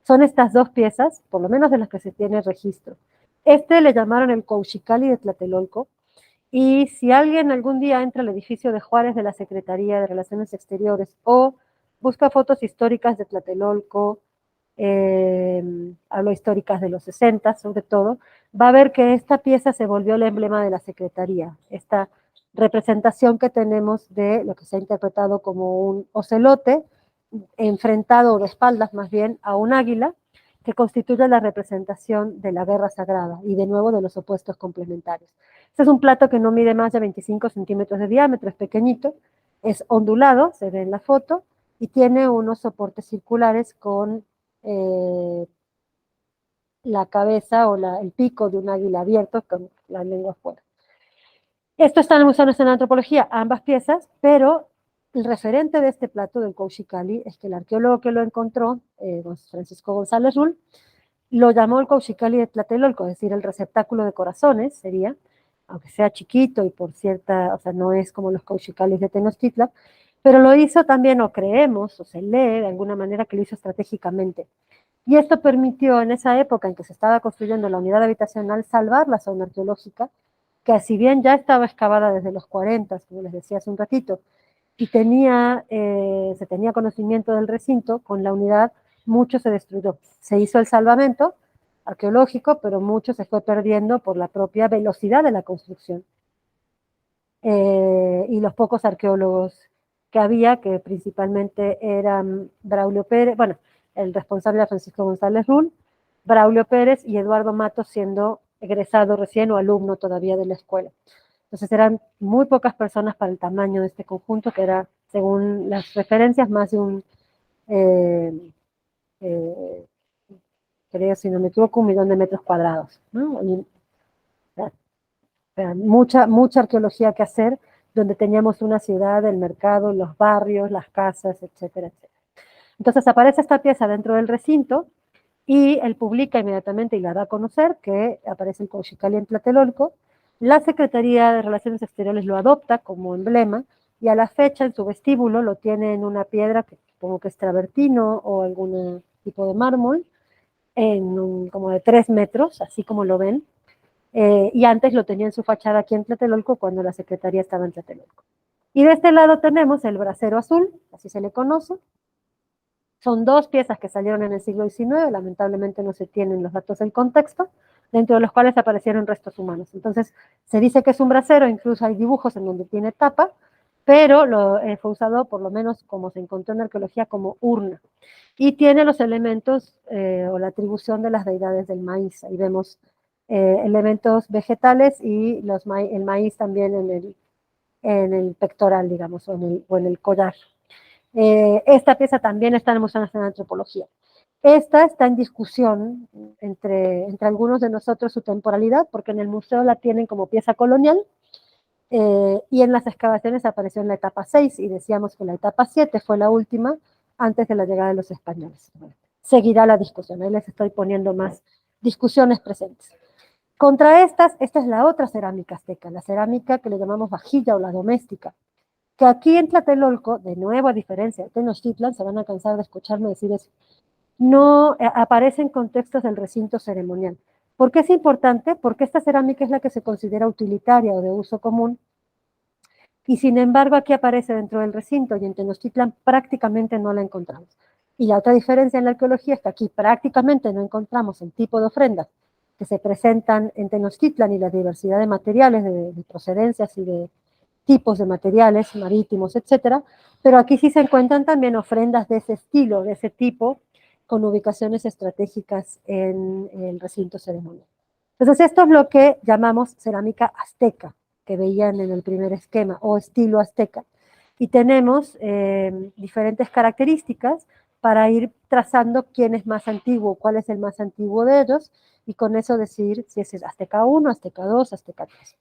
son estas dos piezas, por lo menos de las que se tiene registro. Le llamaron el Couchicali de Tlatelolco, y si alguien algún día entra al edificio de Juárez de la Secretaría de Relaciones Exteriores o busca fotos históricas de Tlatelolco, hablo históricas de los 60 sobre todo, va a ver que esta pieza se volvió el emblema de la Secretaría, esta representación que tenemos de lo que se ha interpretado como un ocelote enfrentado, o de espaldas más bien, a un águila, que constituye la representación de la guerra sagrada y de nuevo de los opuestos complementarios. Este es un plato que no mide más de 25 centímetros de diámetro, es pequeñito, es ondulado, se ve en la foto, y tiene unos soportes circulares con la cabeza o el pico de un águila abierto con la lengua afuera. Esto está usado en antropología, ambas piezas, pero el referente de este plato del Couchicali es que el arqueólogo que lo encontró, Francisco González Rull, lo llamó el Couchicali de Tlatelolco, es decir, el receptáculo de corazones sería, aunque sea chiquito y por cierta, o sea, no es como los Couchicalis de Tenochtitlan, pero lo hizo también, o creemos, o se lee de alguna manera que lo hizo estratégicamente. Y esto permitió en esa época en que se estaba construyendo la unidad habitacional salvar la zona arqueológica, que si bien ya estaba excavada desde los 40, como les decía hace un ratito, y se tenía conocimiento del recinto, con la unidad mucho se destruyó. Se hizo el salvamento arqueológico, pero mucho se fue perdiendo por la propia velocidad de la construcción. Y los pocos arqueólogos que había, que principalmente eran Braulio Pérez, bueno, el responsable era Francisco González Rull, Braulio Pérez y Eduardo Matos, siendo egresado recién o alumno todavía de la escuela. Entonces eran muy pocas personas para el tamaño de este conjunto, que era según las referencias, más de un, creo, si no me equivoco, 1.000.000 de metros cuadrados, ¿no? Mucha arqueología que hacer, donde teníamos una ciudad, el mercado, los barrios, las casas, etcétera, etcétera. Entonces aparece esta pieza dentro del recinto y él publica inmediatamente y la da a conocer que aparece en Cauchicali en Tlatelolco. La Secretaría de Relaciones Exteriores lo adopta como emblema y a la fecha en su vestíbulo lo tiene en una piedra que supongo que es travertino o algún tipo de mármol, como de 3 metros, así como lo ven. Y antes lo tenía en su fachada aquí en Tlatelolco cuando la Secretaría estaba en Tlatelolco. Y de este lado tenemos el brasero azul, así se le conoce. Son 2 piezas que salieron en el siglo XIX, lamentablemente no se tienen los datos del contexto, dentro de los cuales aparecieron restos humanos. Entonces, se dice que es un brasero, incluso hay dibujos en donde tiene tapa, pero fue usado, por lo menos como se encontró en arqueología, como urna. Y tiene los elementos o la atribución de las deidades del maíz. Ahí vemos elementos vegetales y el maíz también en el pectoral, digamos, o en el collar. Esta pieza también está en el Museo Nacional de Antropología. Esta está en discusión entre algunos de nosotros su temporalidad, porque en el museo la tienen como pieza colonial, y en las excavaciones apareció en la etapa 6, y decíamos que la etapa 7 fue la última antes de la llegada de los españoles. Bueno, seguirá la discusión, ahí les estoy poniendo más discusiones presentes. Contra esta es la otra cerámica azteca, la cerámica que le llamamos vajilla o la doméstica, que aquí en Tlatelolco, de nuevo a diferencia de Tenochtitlan, se van a cansar de escucharme decir eso, no aparece en contextos del recinto ceremonial. ¿Por qué es importante? Porque esta cerámica es la que se considera utilitaria o de uso común, y sin embargo aquí aparece dentro del recinto y en Tenochtitlan prácticamente no la encontramos. Y la otra diferencia en la arqueología es que aquí prácticamente no encontramos el tipo de ofrendas que se presentan en Tenochtitlan y la diversidad de materiales, de procedencias y de tipos de materiales marítimos, etcétera, pero aquí sí se encuentran también ofrendas de ese estilo, de ese tipo, con ubicaciones estratégicas en el recinto ceremonial. Entonces, esto es lo que llamamos cerámica azteca, que veían en el primer esquema, o estilo azteca. Y tenemos diferentes características para ir trazando quién es más antiguo, cuál es el más antiguo de ellos, y con eso decir si es azteca 1, azteca 2, azteca 3.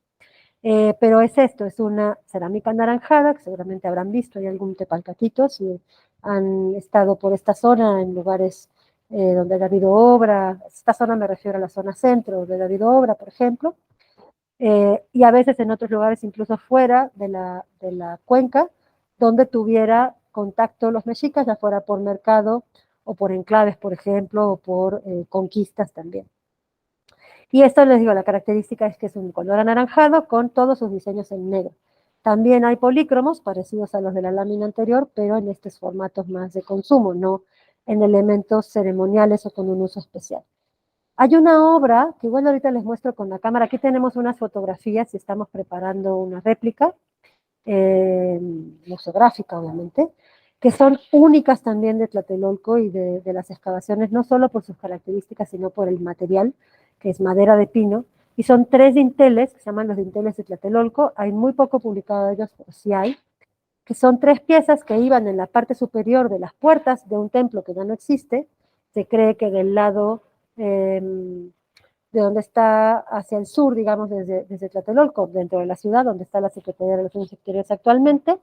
Pero es esto, es una cerámica anaranjada, que seguramente habrán visto, hay algún tepalcatito, si han estado por esta zona en lugares donde ha habido obra, esta zona me refiero a la zona centro, donde ha habido obra, por ejemplo, y a veces en otros lugares incluso fuera de la cuenca, donde tuviera contacto los mexicas, ya fuera por mercado o por enclaves, por ejemplo, o por conquistas también. Y esto les digo, la característica es que es un color anaranjado con todos sus diseños en negro. También hay polícromos parecidos a los de la lámina anterior, pero en estos formatos más de consumo, no en elementos ceremoniales o con un uso especial. Hay una obra que igual ahorita les muestro con la cámara. Aquí tenemos unas fotografías y estamos preparando una réplica museográfica, obviamente, que son únicas también de Tlatelolco y de las excavaciones, no solo por sus características, sino por el material, que es madera de pino, y son 3 dinteles, que se llaman los dinteles de Tlatelolco, hay muy poco publicado de ellos, pero sí hay, que son 3 piezas que iban en la parte superior de las puertas de un templo que ya no existe. Se cree que del lado de donde está hacia el sur, digamos, desde Tlatelolco, dentro de la ciudad, donde está la Secretaría de Relaciones Exteriores actualmente,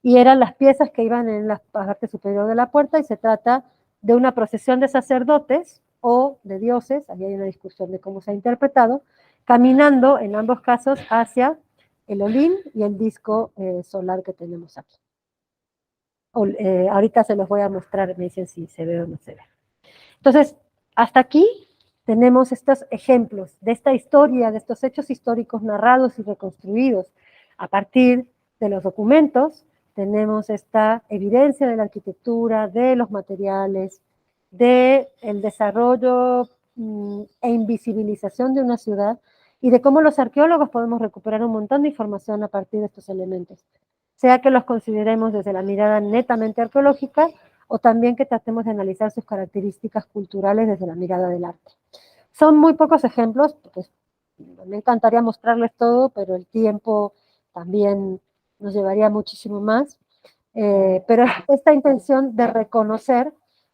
y eran las piezas que iban en la parte superior de la puerta, y se trata de una procesión de sacerdotes o de dioses, ahí hay una discusión de cómo se ha interpretado, caminando en ambos casos hacia el Olín y el disco solar que tenemos aquí. Ahorita se los voy a mostrar, me dicen si se ve o no se ve. Entonces, hasta aquí tenemos estos ejemplos de esta historia, de estos hechos históricos narrados y reconstruidos a partir de los documentos. Tenemos esta evidencia de la arquitectura, de los materiales, del desarrollo e invisibilización de una ciudad, y de cómo los arqueólogos podemos recuperar un montón de información a partir de estos elementos, sea que los consideremos desde la mirada netamente arqueológica o también que tratemos de analizar sus características culturales desde la mirada del arte. Son muy pocos ejemplos, porque me encantaría mostrarles todo, pero el tiempo también nos llevaría muchísimo más. Pero esta intención de reconocer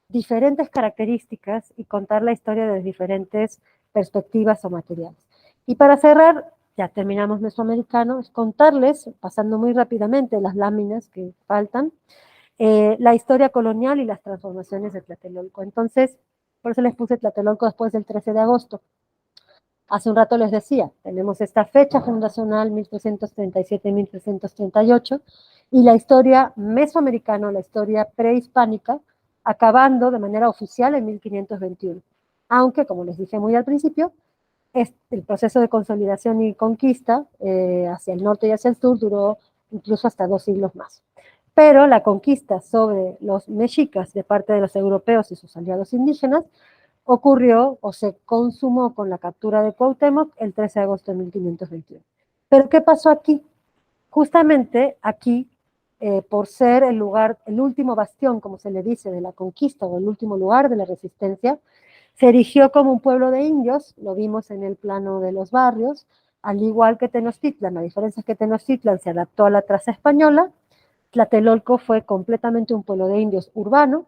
diferentes características y contar la historia desde diferentes perspectivas o materiales. Y para cerrar, ya terminamos Mesoamericano, es contarles, pasando muy rápidamente las láminas que faltan, la historia colonial y las transformaciones de Tlatelolco. Entonces, por eso les puse Tlatelolco después del 13 de agosto. Hace un rato les decía, tenemos esta fecha fundacional 1337-1338 y la historia mesoamericana, la historia prehispánica, acabando de manera oficial en 1521. Aunque, como les dije muy al principio, el proceso de consolidación y conquista hacia el norte y hacia el sur duró incluso hasta 2 siglos más. Pero la conquista sobre los mexicas de parte de los europeos y sus aliados indígenas ocurrió o se consumó con la captura de Cuauhtémoc el 13 de agosto de 1521. ¿Pero qué pasó aquí? Justamente aquí, por ser el lugar, el último bastión, como se le dice, de la conquista o el último lugar de la resistencia, se erigió como un pueblo de indios, lo vimos en el plano de los barrios, al igual que Tenochtitlan. La diferencia es que Tenochtitlan se adaptó a la traza española, Tlatelolco fue completamente un pueblo de indios urbano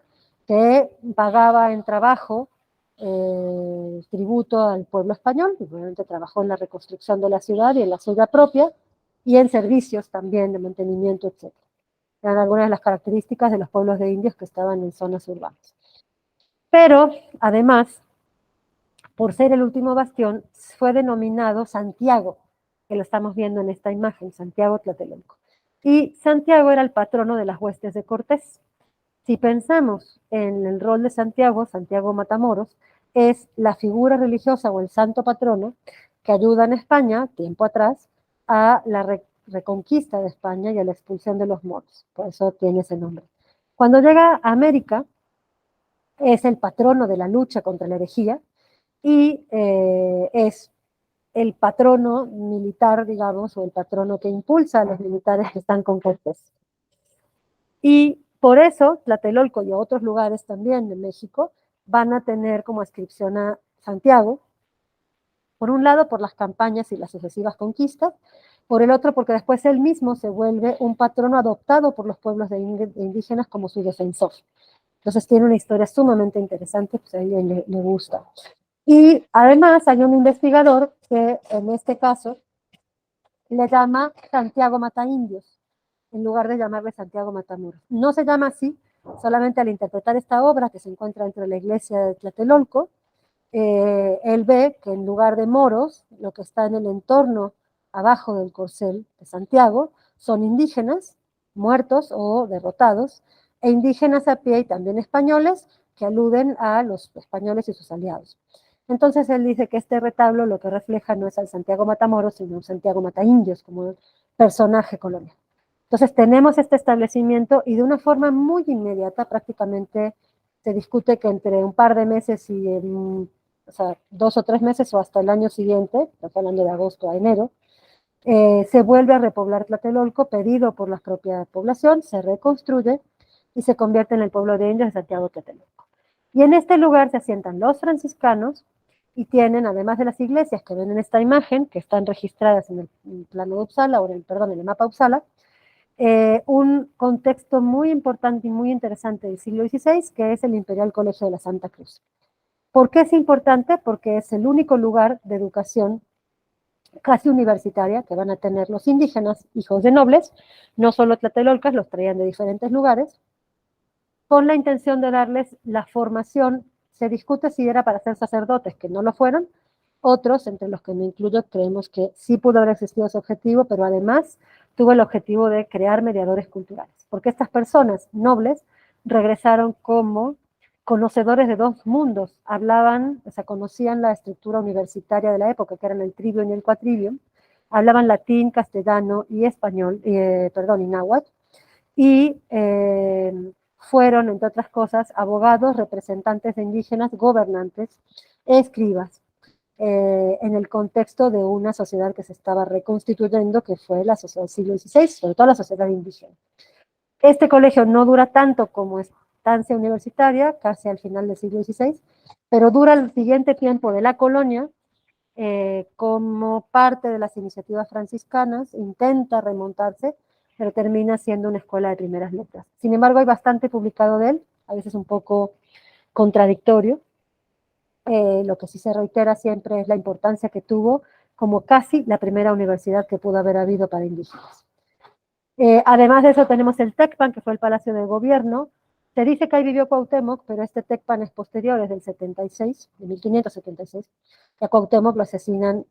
que pagaba en trabajo tributo al pueblo español, y obviamente trabajó en la reconstrucción de la ciudad y en la ciudad propia, y en servicios también de mantenimiento, etc. Eran algunas de las características de los pueblos de indios que estaban en zonas urbanas. Pero, además, por ser el último bastión, fue denominado Santiago, que lo estamos viendo en esta imagen, Santiago Tlatelolco. Y Santiago era el patrono de las huestes de Cortés. Si pensamos en el rol de Santiago, Santiago Matamoros, es la figura religiosa o el santo patrono que ayuda en España, tiempo atrás, a la reconquista de España y a la expulsión de los moros. Por eso tiene ese nombre. Cuando llega a América, es el patrono de la lucha contra la herejía y es el patrono militar, digamos, o el patrono que impulsa a los militares que están con Cortés. Y por eso Tlatelolco y otros lugares también de México van a tener como ascripción a Santiago, por un lado por las campañas y las sucesivas conquistas, por el otro porque después él mismo se vuelve un patrono adoptado por los pueblos de indígenas como su defensor. Entonces tiene una historia sumamente interesante, pues a alguien le gusta. Y además hay un investigador que en este caso le llama Santiago Mataindios, en lugar de llamarle Santiago Matamoros. No se llama así, solamente al interpretar esta obra que se encuentra entre la iglesia de Tlatelolco, él ve que en lugar de moros, lo que está en el entorno abajo del corcel de Santiago son indígenas, muertos o derrotados, e indígenas a pie y también españoles, que aluden a los españoles y sus aliados. Entonces él dice que este retablo lo que refleja no es al Santiago Matamoros, sino un Santiago Mataindios como personaje colonial. Entonces tenemos este establecimiento y de una forma muy inmediata, prácticamente se discute que entre un par de meses y o sea, 2 o 3 meses o hasta el año siguiente, estamos hablando de agosto a enero, se vuelve a repoblar Tlatelolco, pedido por la propia población, se reconstruye y se convierte en el pueblo de indios de Santiago Tlatelolco. Y en este lugar se asientan los franciscanos y tienen, además de las iglesias que ven en esta imagen, que están registradas en el plano de Uppsala, o en el mapa Uppsala, un contexto muy importante y muy interesante del siglo XVI, que es el Imperial Colegio de la Santa Cruz. ¿Por qué es importante? Porque es el único lugar de educación casi universitaria que van a tener los indígenas, hijos de nobles, no solo tlatelolcas, los traían de diferentes lugares, con la intención de darles la formación. Se discute si era para ser sacerdotes, que no lo fueron. Otros, entre los que me incluyo, creemos que sí pudo haber existido ese objetivo, pero además tuvo el objetivo de crear mediadores culturales, porque estas personas nobles regresaron como conocedores de 2 mundos, hablaban, o sea, conocían la estructura universitaria de la época, que eran el trivium y el quadrivium, hablaban latín, castellano y español, y náhuatl, y fueron, entre otras cosas, abogados, representantes de indígenas, gobernantes, escribas, en el contexto de una sociedad que se estaba reconstituyendo, que fue la sociedad del siglo XVI, sobre todo la sociedad indígena. Este colegio no dura tanto como estancia universitaria, casi al final del siglo XVI, pero dura el siguiente tiempo de la colonia, como parte de las iniciativas franciscanas, intenta remontarse, pero termina siendo una escuela de primeras letras. Sin embargo, hay bastante publicado de él, a veces un poco contradictorio. Lo que sí se reitera siempre es la importancia que tuvo como casi la primera universidad que pudo haber habido para indígenas. Además de eso tenemos el Tecpan, que fue el Palacio de Gobierno. Se dice que ahí vivió Cuauhtémoc, pero este Tecpan es posterior, es del 76, de 1576. Y a Cuauhtémoc lo asesinan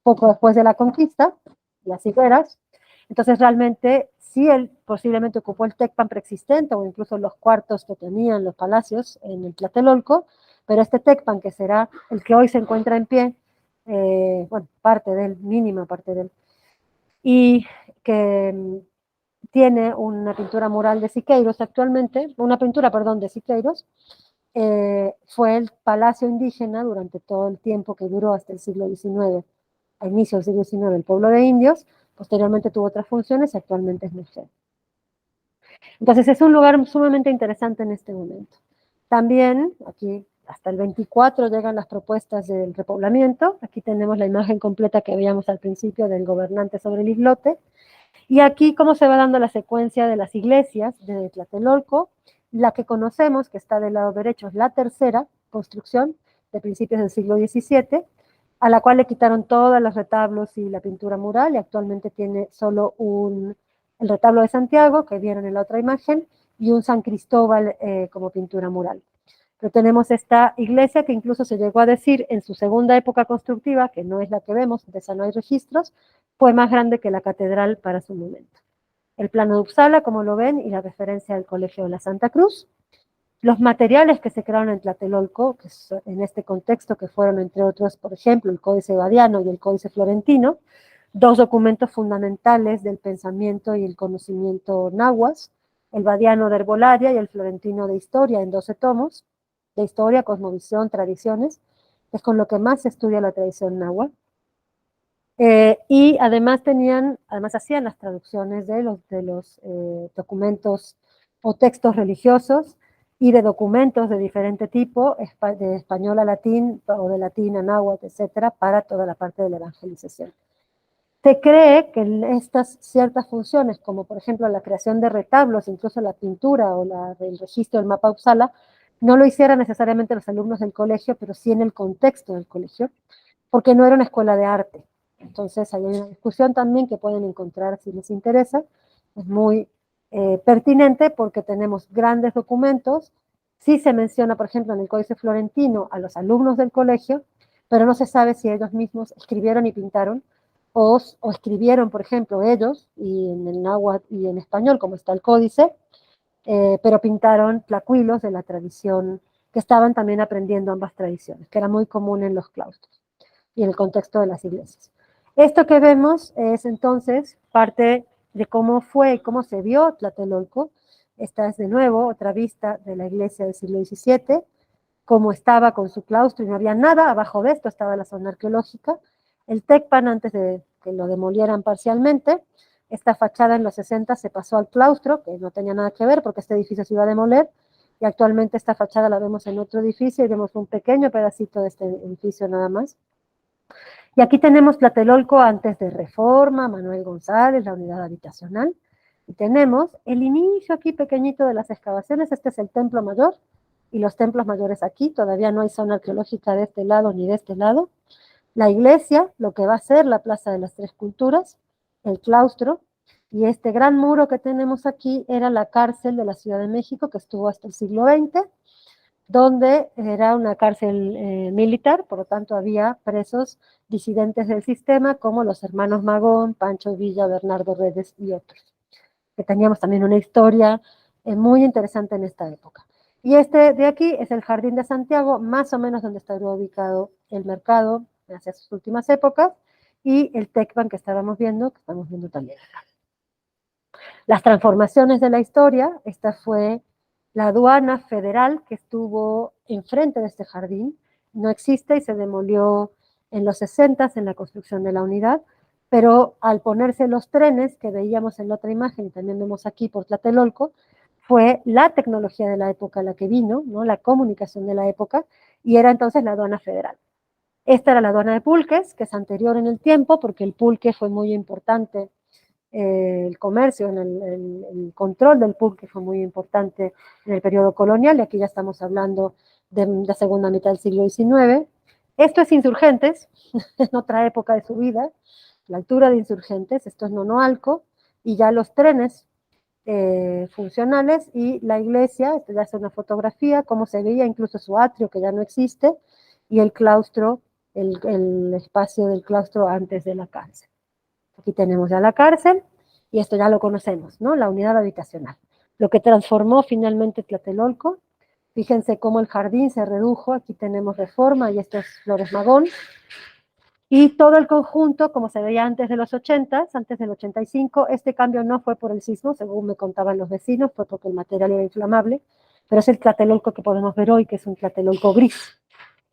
poco después de la conquista, las higueras. Entonces realmente sí él posiblemente ocupó el Tecpan preexistente o incluso los cuartos que tenían los palacios en el Tlatelolco, pero este Tecpan, que será el que hoy se encuentra en pie, bueno, parte de él, mínima parte de él, y que tiene una pintura mural de Siqueiros actualmente, una pintura, perdón, de Siqueiros, fue el palacio indígena durante todo el tiempo que duró hasta el siglo XIX, a inicio del siglo XIX, el pueblo de indios, posteriormente tuvo otras funciones y actualmente es museo. Entonces es un lugar sumamente interesante en este momento. También, aquí hasta el 24 llegan las propuestas del repoblamiento, aquí tenemos la imagen completa que veíamos al principio del gobernante sobre el islote, y aquí cómo se va dando la secuencia de las iglesias de Tlatelolco, la que conocemos, que está del lado derecho, es la tercera construcción de principios del siglo XVII, a la cual le quitaron todos los retablos y la pintura mural, y actualmente tiene solo el retablo de Santiago, que vieron en la otra imagen, y un San Cristóbal como pintura mural. Pero tenemos esta iglesia que incluso se llegó a decir en su segunda época constructiva, que no es la que vemos, de esa no hay registros, fue más grande que la catedral para su momento. El plano de Uppsala, como lo ven, y la referencia al Colegio de la Santa Cruz. Los materiales que se crearon en Tlatelolco, que en este contexto, que fueron entre otros, por ejemplo, el Códice Badiano y el Códice Florentino, dos documentos fundamentales del pensamiento y el conocimiento náhuatl, el Badiano de Herbolaria y el Florentino de Historia en 12 tomos, de historia, cosmovisión, tradiciones, es con lo que más se estudia la tradición náhuatl. Y además hacían las traducciones de los documentos o textos religiosos y de documentos de diferente tipo, de español a latín o de latín a náhuatl, etcétera, para toda la parte de la evangelización. Se cree que estas ciertas funciones, como por ejemplo la creación de retablos, incluso la pintura o el registro del mapa Uppsala, no lo hicieran necesariamente los alumnos del colegio, pero sí en el contexto del colegio, porque no era una escuela de arte. Entonces hay una discusión también que pueden encontrar si les interesa, es muy pertinente porque tenemos grandes documentos, sí se menciona, por ejemplo, en el Códice Florentino a los alumnos del colegio, pero no se sabe si ellos mismos escribieron y pintaron, o escribieron, por ejemplo, ellos, y en el náhuatl y en español, como está el códice, pero pintaron tlacuilos de la tradición, que estaban también aprendiendo ambas tradiciones, que era muy común en los claustros y en el contexto de las iglesias. Esto que vemos es entonces parte de cómo fue y cómo se vio Tlatelolco. Esta es de nuevo otra vista de la iglesia del siglo XVII, cómo estaba con su claustro y no había nada, abajo de esto estaba la zona arqueológica, el Tecpan antes de que lo demolieran parcialmente, esta fachada en los 60 se pasó al claustro, que no tenía nada que ver porque este edificio se iba a demoler, y actualmente esta fachada la vemos en otro edificio y vemos un pequeño pedacito de este edificio nada más. Y aquí tenemos Tlatelolco antes de Reforma, Manuel González, la unidad habitacional, y tenemos el inicio aquí pequeñito de las excavaciones, este es el templo mayor, y los templos mayores aquí, todavía no hay zona arqueológica de este lado ni de este lado, la iglesia, lo que va a ser la Plaza de las Tres Culturas, el claustro, y este gran muro que tenemos aquí era la cárcel de la Ciudad de México que estuvo hasta el siglo XX, donde era una cárcel militar, por lo tanto había presos disidentes del sistema como los hermanos Magón, Pancho Villa, Bernardo Redes y otros, que teníamos también una historia muy interesante en esta época. Y este de aquí es el Jardín de Santiago, más o menos donde estaría ubicado el mercado hacia sus últimas épocas, y el Tecpan que estamos viendo también acá. Las transformaciones de la historia, esta fue la aduana federal que estuvo enfrente de este jardín, no existe y se demolió en los 60 en la construcción de la unidad, pero al ponerse los trenes que veíamos en la otra imagen y también vemos aquí por Tlatelolco, fue la tecnología de la época la que vino, ¿no? La comunicación de la época, y era entonces la aduana federal. Esta era la aduana de Pulques, que es anterior en el tiempo, porque el pulque fue muy importante el comercio, en el control del pulque fue muy importante en el periodo colonial, y aquí ya estamos hablando de la segunda mitad del siglo XIX. Esto es Insurgentes, en otra época de su vida, la altura de Insurgentes, esto es Nonoalco, y ya los trenes funcionales, y la iglesia, esto ya es una fotografía, cómo se veía incluso su atrio, que ya no existe, y el claustro, el espacio del claustro antes de la cárcel. Aquí tenemos ya la cárcel, y esto ya lo conocemos, ¿no? La unidad habitacional. Lo que transformó finalmente Tlatelolco, fíjense cómo el jardín se redujo, aquí tenemos Reforma y esto es Flores Magón, y todo el conjunto, como se veía antes de los 80, antes del 85, este cambio no fue por el sismo, según me contaban los vecinos, fue porque el material era inflamable, pero es el Tlatelolco que podemos ver hoy, que es un Tlatelolco gris,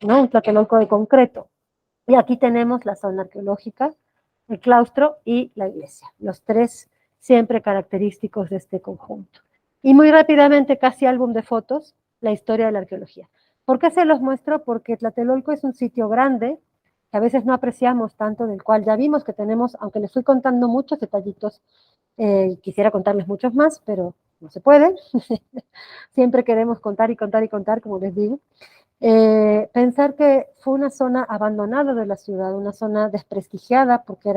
¿no? Un Tlatelolco de concreto. Y aquí tenemos la zona arqueológica, el claustro y la iglesia, los tres siempre característicos de este conjunto. Y muy rápidamente, casi álbum de fotos, la historia de la arqueología. ¿Por qué se los muestro? Porque Tlatelolco es un sitio grande, que a veces no apreciamos tanto, del cual ya vimos que tenemos, aunque les fui contando muchos detallitos, quisiera contarles muchos más, pero no se puede. Siempre queremos contar y contar y contar, como les digo. Pensar que fue una zona abandonada de la ciudad, una zona desprestigiada, porque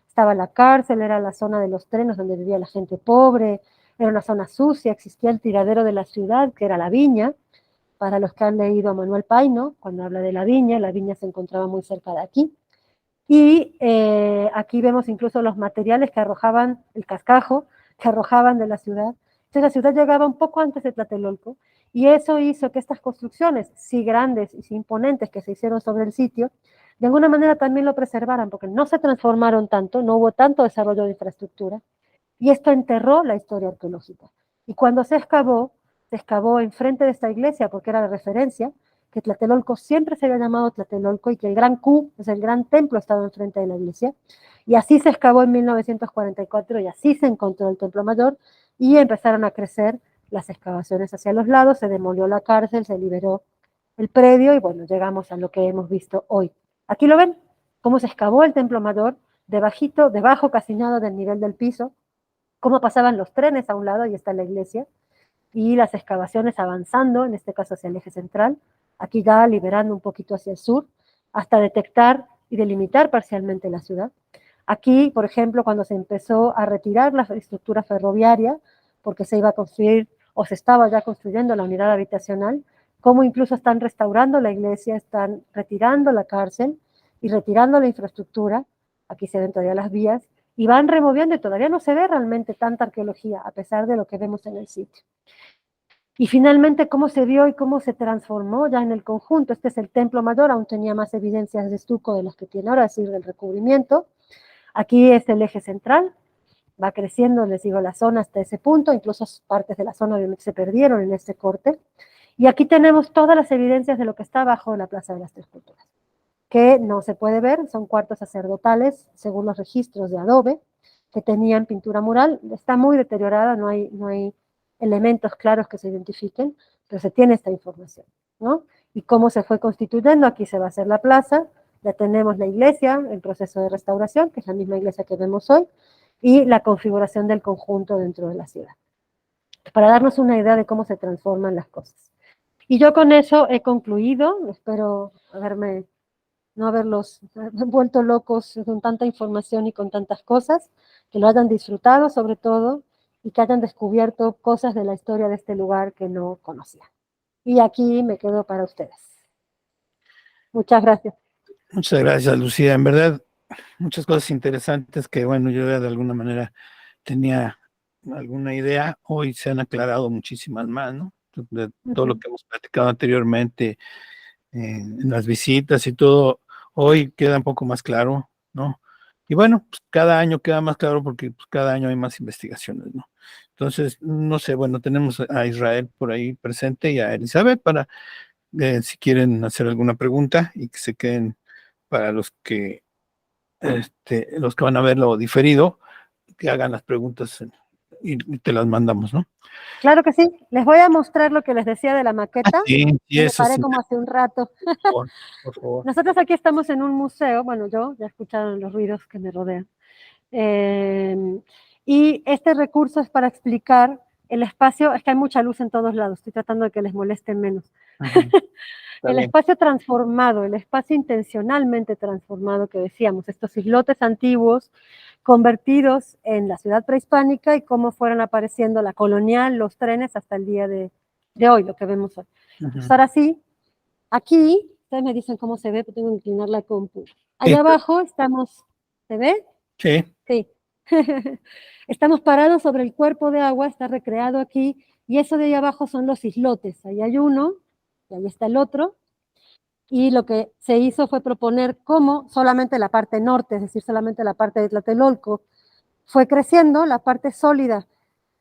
estaba la cárcel, era la zona de los trenes donde vivía la gente pobre, era una zona sucia, existía el tiradero de la ciudad, que era la viña. Para los que han leído a Manuel Paino, cuando habla de la viña se encontraba muy cerca de aquí. Y aquí vemos incluso los materiales que arrojaban, el cascajo, que arrojaban de la ciudad. Entonces la ciudad llegaba un poco antes de Tlatelolco, y eso hizo que estas construcciones, sí grandes y sí imponentes, que se hicieron sobre el sitio, de alguna manera también lo preservaran, porque no se transformaron tanto, no hubo tanto desarrollo de infraestructura, y esto enterró la historia arqueológica. Y cuando se excavó enfrente de esta iglesia, porque era la referencia, que Tlatelolco siempre se había llamado Tlatelolco, y que el gran Q, es el gran templo, estaba enfrente de la iglesia. Y así se excavó en 1944, y así se encontró el Templo Mayor, y empezaron a crecer las excavaciones hacia los lados, se demolió la cárcel, se liberó el predio, y bueno, llegamos a lo que hemos visto hoy. Aquí lo ven, cómo se excavó el Templo Mayor, debajo casi nada del nivel del piso, cómo pasaban los trenes a un lado, y está la iglesia, y las excavaciones avanzando, en este caso hacia el eje central, aquí ya liberando un poquito hacia el sur, hasta detectar y delimitar parcialmente la ciudad. Aquí, por ejemplo, cuando se empezó a retirar la estructura ferroviaria, porque se iba a construir, o se estaba ya construyendo la unidad habitacional, cómo incluso están restaurando la iglesia, están retirando la cárcel y retirando la infraestructura, aquí se ven todavía las vías, y van removiendo, y todavía no se ve realmente tanta arqueología, a pesar de lo que vemos en el sitio. Y finalmente, cómo se vio y cómo se transformó ya en el conjunto. Este es el Templo Mayor, aún tenía más evidencias de estuco de las que tiene ahora, es decir, del recubrimiento. Aquí es el eje central, va creciendo, les digo, la zona hasta ese punto, incluso partes de la zona obviamente se perdieron en este corte. Y aquí tenemos todas las evidencias de lo que está abajo de la Plaza de las Tres Culturas, que no se puede ver, son cuartos sacerdotales, según los registros de adobe, que tenían pintura mural. Está muy deteriorada, no hay elementos claros que se identifiquen, pero se tiene esta información, ¿no? Y cómo se fue constituyendo, aquí se va a hacer la plaza, ya tenemos la iglesia en proceso de restauración, que es la misma iglesia que vemos hoy, y la configuración del conjunto dentro de la ciudad, para darnos una idea de cómo se transforman las cosas. Y yo con eso he concluido, espero no haberlos vuelto locos con tanta información y con tantas cosas, que lo hayan disfrutado sobre todo, y que hayan descubierto cosas de la historia de este lugar que no conocían. Y aquí me quedo para ustedes. Muchas gracias. Muchas gracias, Lucía. En verdad, muchas cosas interesantes que, bueno, yo ya de alguna manera tenía alguna idea. Hoy se han aclarado muchísimas más, ¿no? De todo lo que hemos platicado anteriormente, en las visitas y todo, hoy queda un poco más claro, ¿no? Y bueno, pues cada año queda más claro porque pues, cada año hay más investigaciones, ¿no? Entonces, no sé, bueno, tenemos a Israel por ahí presente y a Elizabeth para, si quieren hacer alguna pregunta, y que se queden para los que van a verlo diferido, que hagan las preguntas y te las mandamos, ¿no? Claro que sí. Les voy a mostrar lo que les decía de la maqueta. Sí, Me eso paré sí, como hace un rato. por favor. Nosotros aquí estamos en un museo, bueno, ya escucharon los ruidos que me rodean. Y este recurso es para explicar el espacio, es que hay mucha luz en todos lados, estoy tratando de que les moleste menos. El bien. espacio transformado, el espacio intencionalmente transformado que decíamos, estos islotes antiguos convertidos en la ciudad prehispánica y cómo fueron apareciendo la colonial, los trenes hasta el día de hoy, lo que vemos hoy. Entonces, ahora sí, aquí, ustedes me dicen cómo se ve, pero tengo que inclinar la compu. Allá abajo estamos, ¿se ve? Sí. Sí. Estamos parados sobre el cuerpo de agua, está recreado aquí, y eso de ahí abajo son los islotes. Ahí hay uno, y ahí está el otro, y lo que se hizo fue proponer cómo solamente la parte norte, es decir, solamente la parte de Tlatelolco, fue creciendo, la parte sólida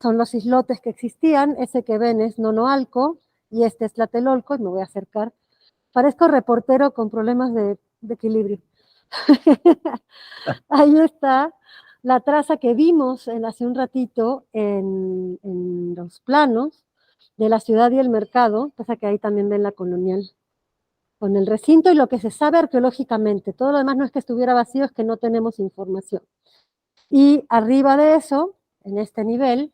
son los islotes que existían, ese que ven es Nonoalco, y este es Tlatelolco, y me voy a acercar. Parezco reportero con problemas de equilibrio. Ahí está la traza que vimos hace un ratito en los planos de la ciudad y el mercado, pasa que ahí también ven la colonial, con el recinto y lo que se sabe arqueológicamente. Todo lo demás no es que estuviera vacío, es que no tenemos información. Y arriba de eso, en este nivel,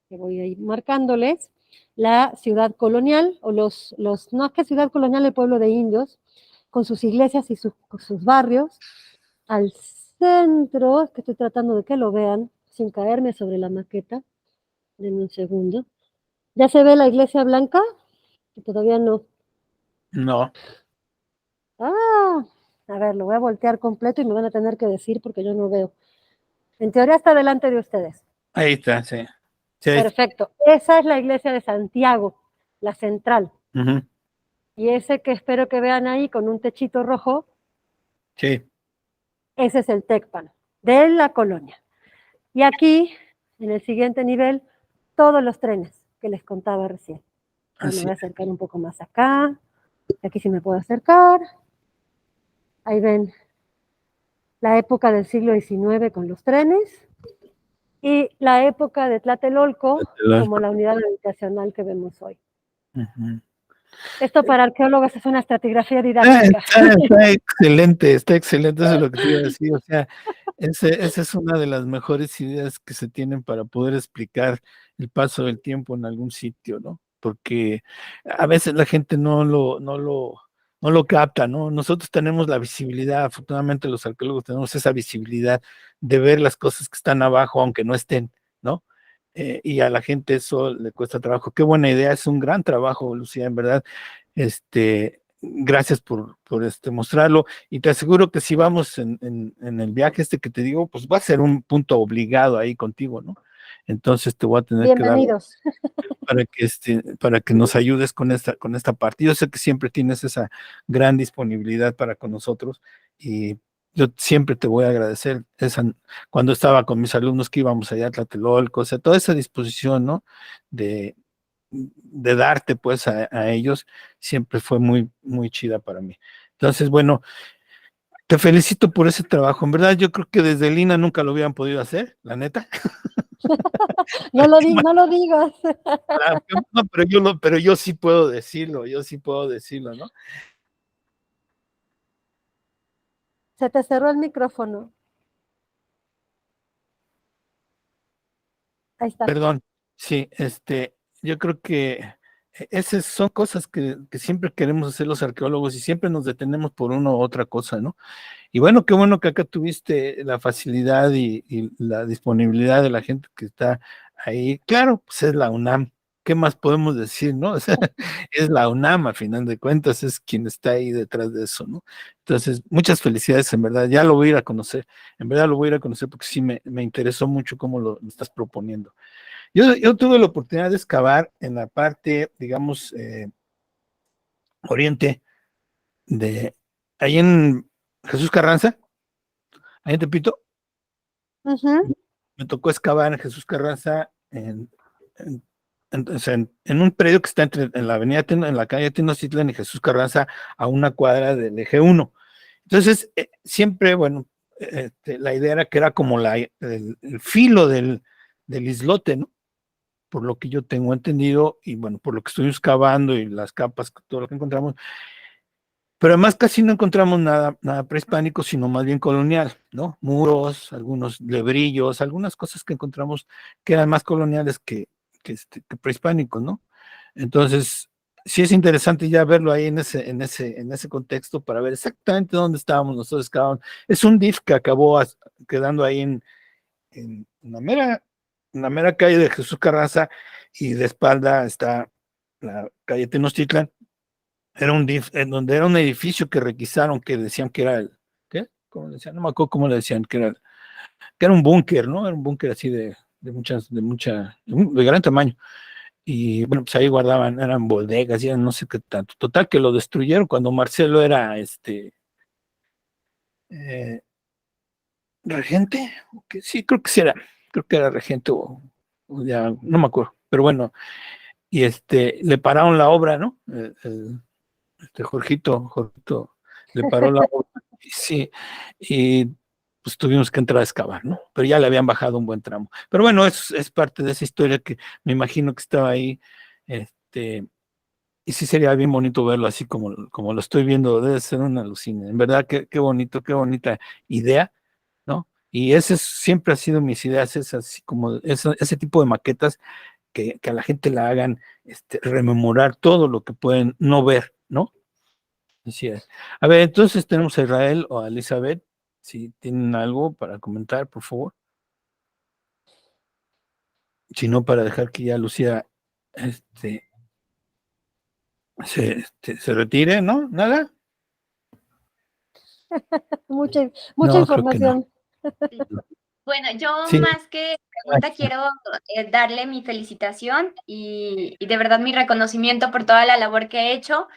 que voy a ir marcándoles, la ciudad colonial, o no es que ciudad colonial, el pueblo de indios, con sus iglesias y sus barrios. Al centro, es que estoy tratando de que lo vean, sin caerme sobre la maqueta. Denme un segundo. ¿Ya se ve la iglesia blanca? Todavía no. No. Ah, a ver, lo voy a voltear completo y me van a tener que decir porque yo no veo. En teoría está delante de ustedes. Ahí está, sí. Sí. Perfecto. Esa es la iglesia de Santiago, la central. Y ese que espero que vean ahí con un techito rojo, sí. Ese es el Tecpan de la colonia. Y aquí, en el siguiente nivel, todos los trenes que les contaba recién. Me voy a acercar un poco más acá. Aquí sí me puedo acercar. Ahí ven la época del siglo XIX con los trenes y la época de Tlatelolco como la unidad habitacional que vemos hoy. Esto para arqueólogos es una estratigrafía didáctica. Está excelente, eso es lo que te iba a decir. O sea, esa es una de las mejores ideas que se tienen para poder explicar el paso del tiempo en algún sitio, ¿no? Porque a veces la gente no lo capta, ¿no? Nosotros tenemos la visibilidad, afortunadamente los arqueólogos tenemos esa visibilidad de ver las cosas que están abajo, aunque no estén, ¿no? Y a la gente eso le cuesta trabajo. Qué buena idea, es un gran trabajo, Lucía, en verdad. Gracias por mostrarlo, y te aseguro que si vamos en el viaje que te digo, pues va a ser un punto obligado ahí contigo, ¿no? Entonces te voy a tener que dar Bienvenidos. para que nos ayudes con esta parte. Yo sé que siempre tienes esa gran disponibilidad para con nosotros, y yo siempre te voy a agradecer cuando estaba con mis alumnos que íbamos allá a Tlatelolco, o sea, toda esa disposición, ¿no? De darte pues a ellos, siempre fue muy, muy chida para mí. Entonces, bueno, te felicito por ese trabajo. En verdad, yo creo que desde Lina nunca lo hubieran podido hacer, la neta. No lo digas. No, pero yo sí puedo decirlo, ¿no? Se te cerró el micrófono. Ahí está. Perdón, sí, yo creo que esas son cosas que siempre queremos hacer los arqueólogos y siempre nos detenemos por una u otra cosa, ¿no? Y bueno, qué bueno que acá tuviste la facilidad y la disponibilidad de la gente que está ahí. Claro, pues es la UNAM. ¿Qué más podemos decir, no? O sea, es la UNAM, a final de cuentas, es quien está ahí detrás de eso, ¿no? Entonces, muchas felicidades, en verdad. Ya lo voy a ir a conocer. En verdad lo voy a ir a conocer porque sí me interesó mucho cómo lo estás proponiendo. Yo tuve la oportunidad de excavar en la parte, digamos, oriente ahí en Jesús Carranza, ahí en Tepito. Me tocó excavar en Jesús Carranza en un predio que está en la avenida, en la calle Tenochtitlan y Jesús Carranza, a una cuadra del eje 1. Entonces, siempre, bueno, la idea era que era como el filo del islote, ¿no? Por lo que yo tengo entendido, y bueno, por lo que estoy excavando y las capas, todo lo que encontramos, Pero además casi no encontramos nada prehispánico, sino más bien colonial, ¿no? Muros, algunos lebrillos, algunas cosas que encontramos que eran más coloniales que prehispánicos, ¿no? Entonces, sí es interesante ya verlo ahí en ese contexto para ver exactamente dónde estábamos nosotros cada uno. Es un DIF que acabó quedando ahí en la mera calle de Jesús Carranza, y de espalda está la calle Tenochtitlan. Era un DIF, en donde era un edificio que requisaron, que decían que era ¿qué? ¿Cómo le decían? No me acuerdo cómo le decían, que era un búnker, ¿no? Era un búnker así de gran tamaño. Y bueno, pues ahí guardaban, eran bodegas, y eran no sé qué tanto. Total, que lo destruyeron cuando Marcelo era eh, regente. Sí, creo que era regente, o ya, no me acuerdo. Pero bueno, y le pararon la obra, ¿no? Jorgito le paró la obra, sí, y pues tuvimos que entrar a excavar, ¿no? Pero ya le habían bajado un buen tramo. Pero bueno, es parte de esa historia que me imagino que estaba ahí, y sí sería bien bonito verlo así como lo estoy viendo, debe ser una alucina. En verdad, qué bonito, qué bonita idea, ¿no? Y siempre ha sido mis ideas, es así como ese tipo de maquetas que a la gente la hagan rememorar todo lo que pueden no ver, ¿no? Así es. A ver, entonces tenemos a Israel o a Elizabeth. Si tienen algo para comentar, por favor. Si no, para dejar que ya Lucía este, se retire, ¿no? ¿Nada? Mucha No, creo que no. información. Bueno, yo Sí. más que pregunta quiero darle mi felicitación y de verdad mi reconocimiento por toda la labor que he hecho.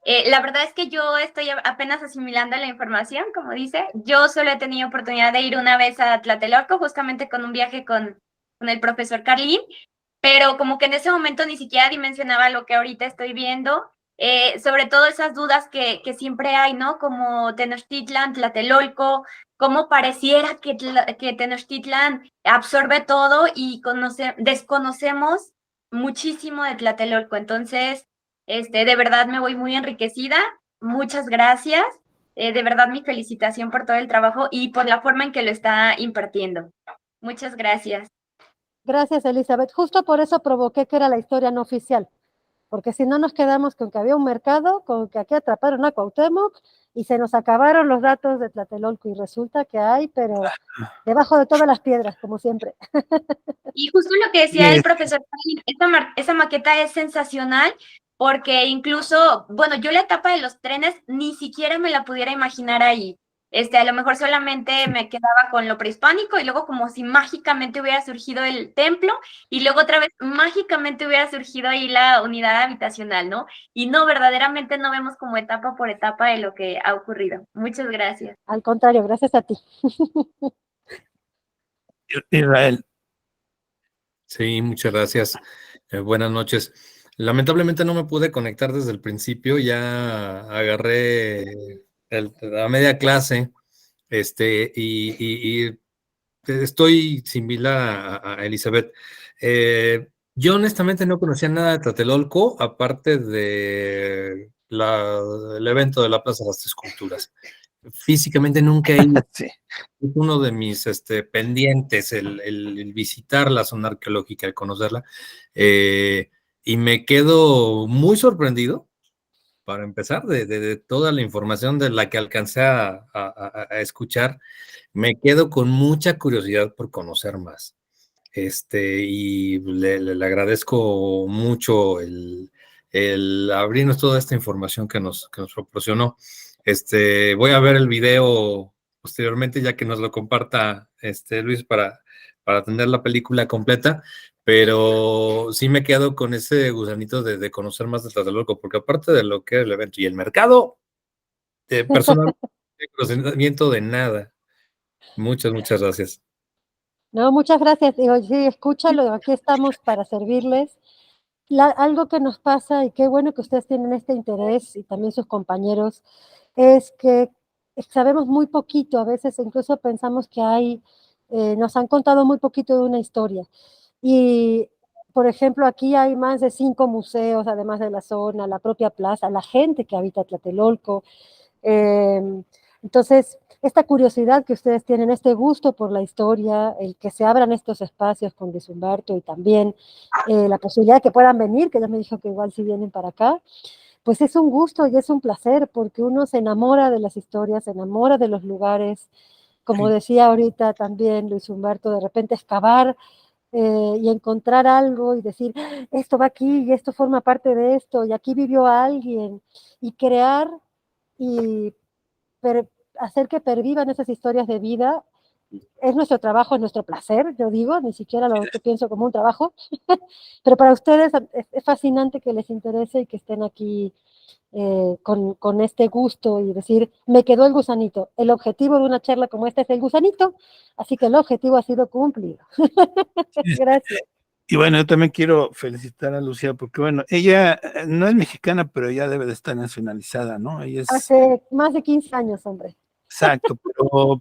La verdad es que yo estoy apenas asimilando la información, como dice. Yo solo he tenido oportunidad de ir una vez a Tlatelolco, justamente con un viaje con el profesor Carlín, pero como que en ese momento ni siquiera dimensionaba lo que ahorita estoy viendo, sobre todo esas dudas que siempre hay, ¿no? Como Tenochtitlan, Tlatelolco, cómo pareciera que Tenochtitlan absorbe todo y desconocemos muchísimo de Tlatelolco. Entonces, de verdad me voy muy enriquecida. Muchas gracias. De verdad mi felicitación por todo el trabajo y por la forma en que lo está impartiendo. Muchas gracias. Gracias, Elizabeth. Justo por eso provoqué que era la historia no oficial, porque si no nos quedamos con que había un mercado, con que aquí atraparon a Cuauhtémoc y se nos acabaron los datos de Tlatelolco y resulta que hay, pero debajo de todas las piedras, como siempre. Y justo lo que decía el profesor, esa maqueta es sensacional porque incluso, bueno, yo la etapa de los trenes ni siquiera me la pudiera imaginar ahí. A lo mejor solamente me quedaba con lo prehispánico y luego como si mágicamente hubiera surgido el templo y luego otra vez mágicamente hubiera surgido ahí la unidad habitacional, ¿no? Y no, verdaderamente no vemos como etapa por etapa de lo que ha ocurrido. Muchas gracias. Al contrario, gracias a ti. Israel. Sí, muchas gracias. Buenas noches. Lamentablemente no me pude conectar desde el principio, ya agarré la media clase, y estoy similar a Elizabeth. Yo honestamente no conocía nada de Tlatelolco, aparte de el evento de la Plaza de las Tres Culturas. Físicamente nunca he ido. Sí. Es uno de mis pendientes, el visitar la zona arqueológica, el conocerla, y me quedo muy sorprendido, para empezar, de toda la información de la que alcancé a escuchar. Me quedo con mucha curiosidad por conocer más. Y le agradezco mucho el abrirnos toda esta información que nos proporcionó. Voy a ver el video posteriormente, ya que nos lo comparta Luis para tener la película completa, pero sí me quedo con ese gusanito de conocer más de Tlatelolco, porque aparte de lo que es el evento y el mercado, personalmente no tengo conocimiento de nada. Muchas gracias. No, muchas gracias. Digo, sí, escúchalo, aquí estamos para servirles. Algo que nos pasa, y qué bueno que ustedes tienen este interés, y también sus compañeros, es que sabemos muy poquito, a veces incluso pensamos que nos han contado muy poquito de una historia. Y por ejemplo, aquí hay más de 5 museos, además de la zona, la propia plaza, la gente que habita Tlatelolco. Entonces, esta curiosidad que ustedes tienen, este gusto por la historia, el que se abran estos espacios con Luis Humberto y también la posibilidad de que puedan venir, que ya me dijo que igual si vienen para acá, pues es un gusto y es un placer porque uno se enamora de las historias, se enamora de los lugares, como Sí. decía ahorita también Luis Humberto, de repente excavar y encontrar algo y decir, esto va aquí y esto forma parte de esto y aquí vivió alguien y crear y per hacer que pervivan esas historias de vida. Es nuestro trabajo, es nuestro placer, yo digo, ni siquiera lo pienso como un trabajo, pero para ustedes es fascinante que les interese y que estén aquí con este gusto y decir, me quedó el gusanito. El objetivo de una charla como esta es el gusanito, así que el objetivo ha sido cumplido. Gracias. Y bueno, yo también quiero felicitar a Lucía porque, bueno, ella no es mexicana, pero ya debe de estar nacionalizada, ¿no? Ella es, Hace más de 15 años, hombre. exacto,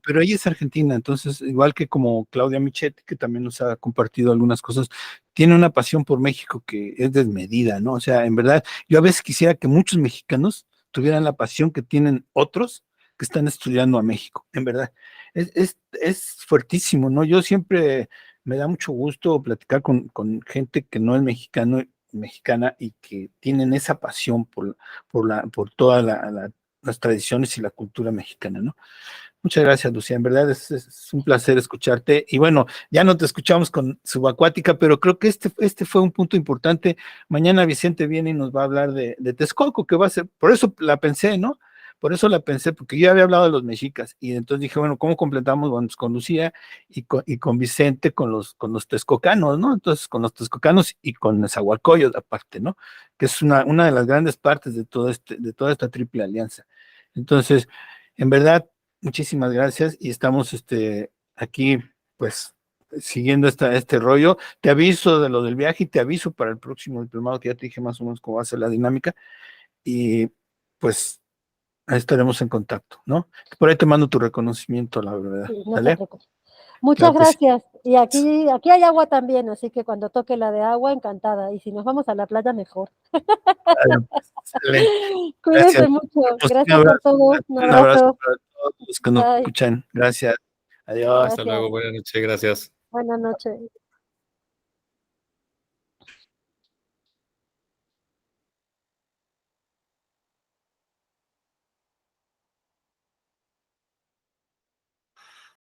pero ella es argentina, entonces, igual que como Claudia Michetti, que también nos ha compartido algunas cosas, tiene una pasión por México que es desmedida, ¿no? O sea, en verdad, yo a veces quisiera que muchos mexicanos tuvieran la pasión que tienen otros que están estudiando a México, en verdad. Es fuertísimo, ¿no? Yo siempre me da mucho gusto platicar con gente que no es mexicano, mexicana y que tienen esa pasión por todas las tradiciones y la cultura mexicana, ¿no? Muchas gracias, Lucía. En verdad es un placer escucharte. Y bueno, ya no te escuchamos con subacuática, pero creo que este fue un punto importante. Mañana Vicente viene y nos va a hablar de Texcoco, que va a ser, por eso la pensé, ¿no? Por eso la pensé, porque yo había hablado de los mexicas y entonces dije, bueno, ¿cómo completamos? Bueno, pues con Lucía y con Vicente, con los texcocanos, ¿no? Entonces, con los texcocanos y con Nezahualcóyotl aparte, ¿no? Que es una de las grandes partes de toda esta triple alianza. Entonces, en verdad, muchísimas gracias y estamos aquí, pues, siguiendo este rollo. Te aviso de lo del viaje y te aviso para el próximo diplomado, que ya te dije más o menos cómo va a ser la dinámica y pues ahí estaremos en contacto, ¿no? Por ahí te mando tu reconocimiento, la verdad. Sí, no se ¿Vale? preocupe. Muchas Claro que sí. gracias. Y aquí hay agua también, así que cuando toque la de agua, encantada. Y si nos vamos a la playa, mejor. Vale, pues, excelente. Gracias. Cuídense mucho. Pues, Gracias por todo. Un un abrazo abrazo. para todos los que nos Bye. escuchan. Gracias. Adiós. Hasta Gracias. luego, buenas noches, gracias. Buenas noches.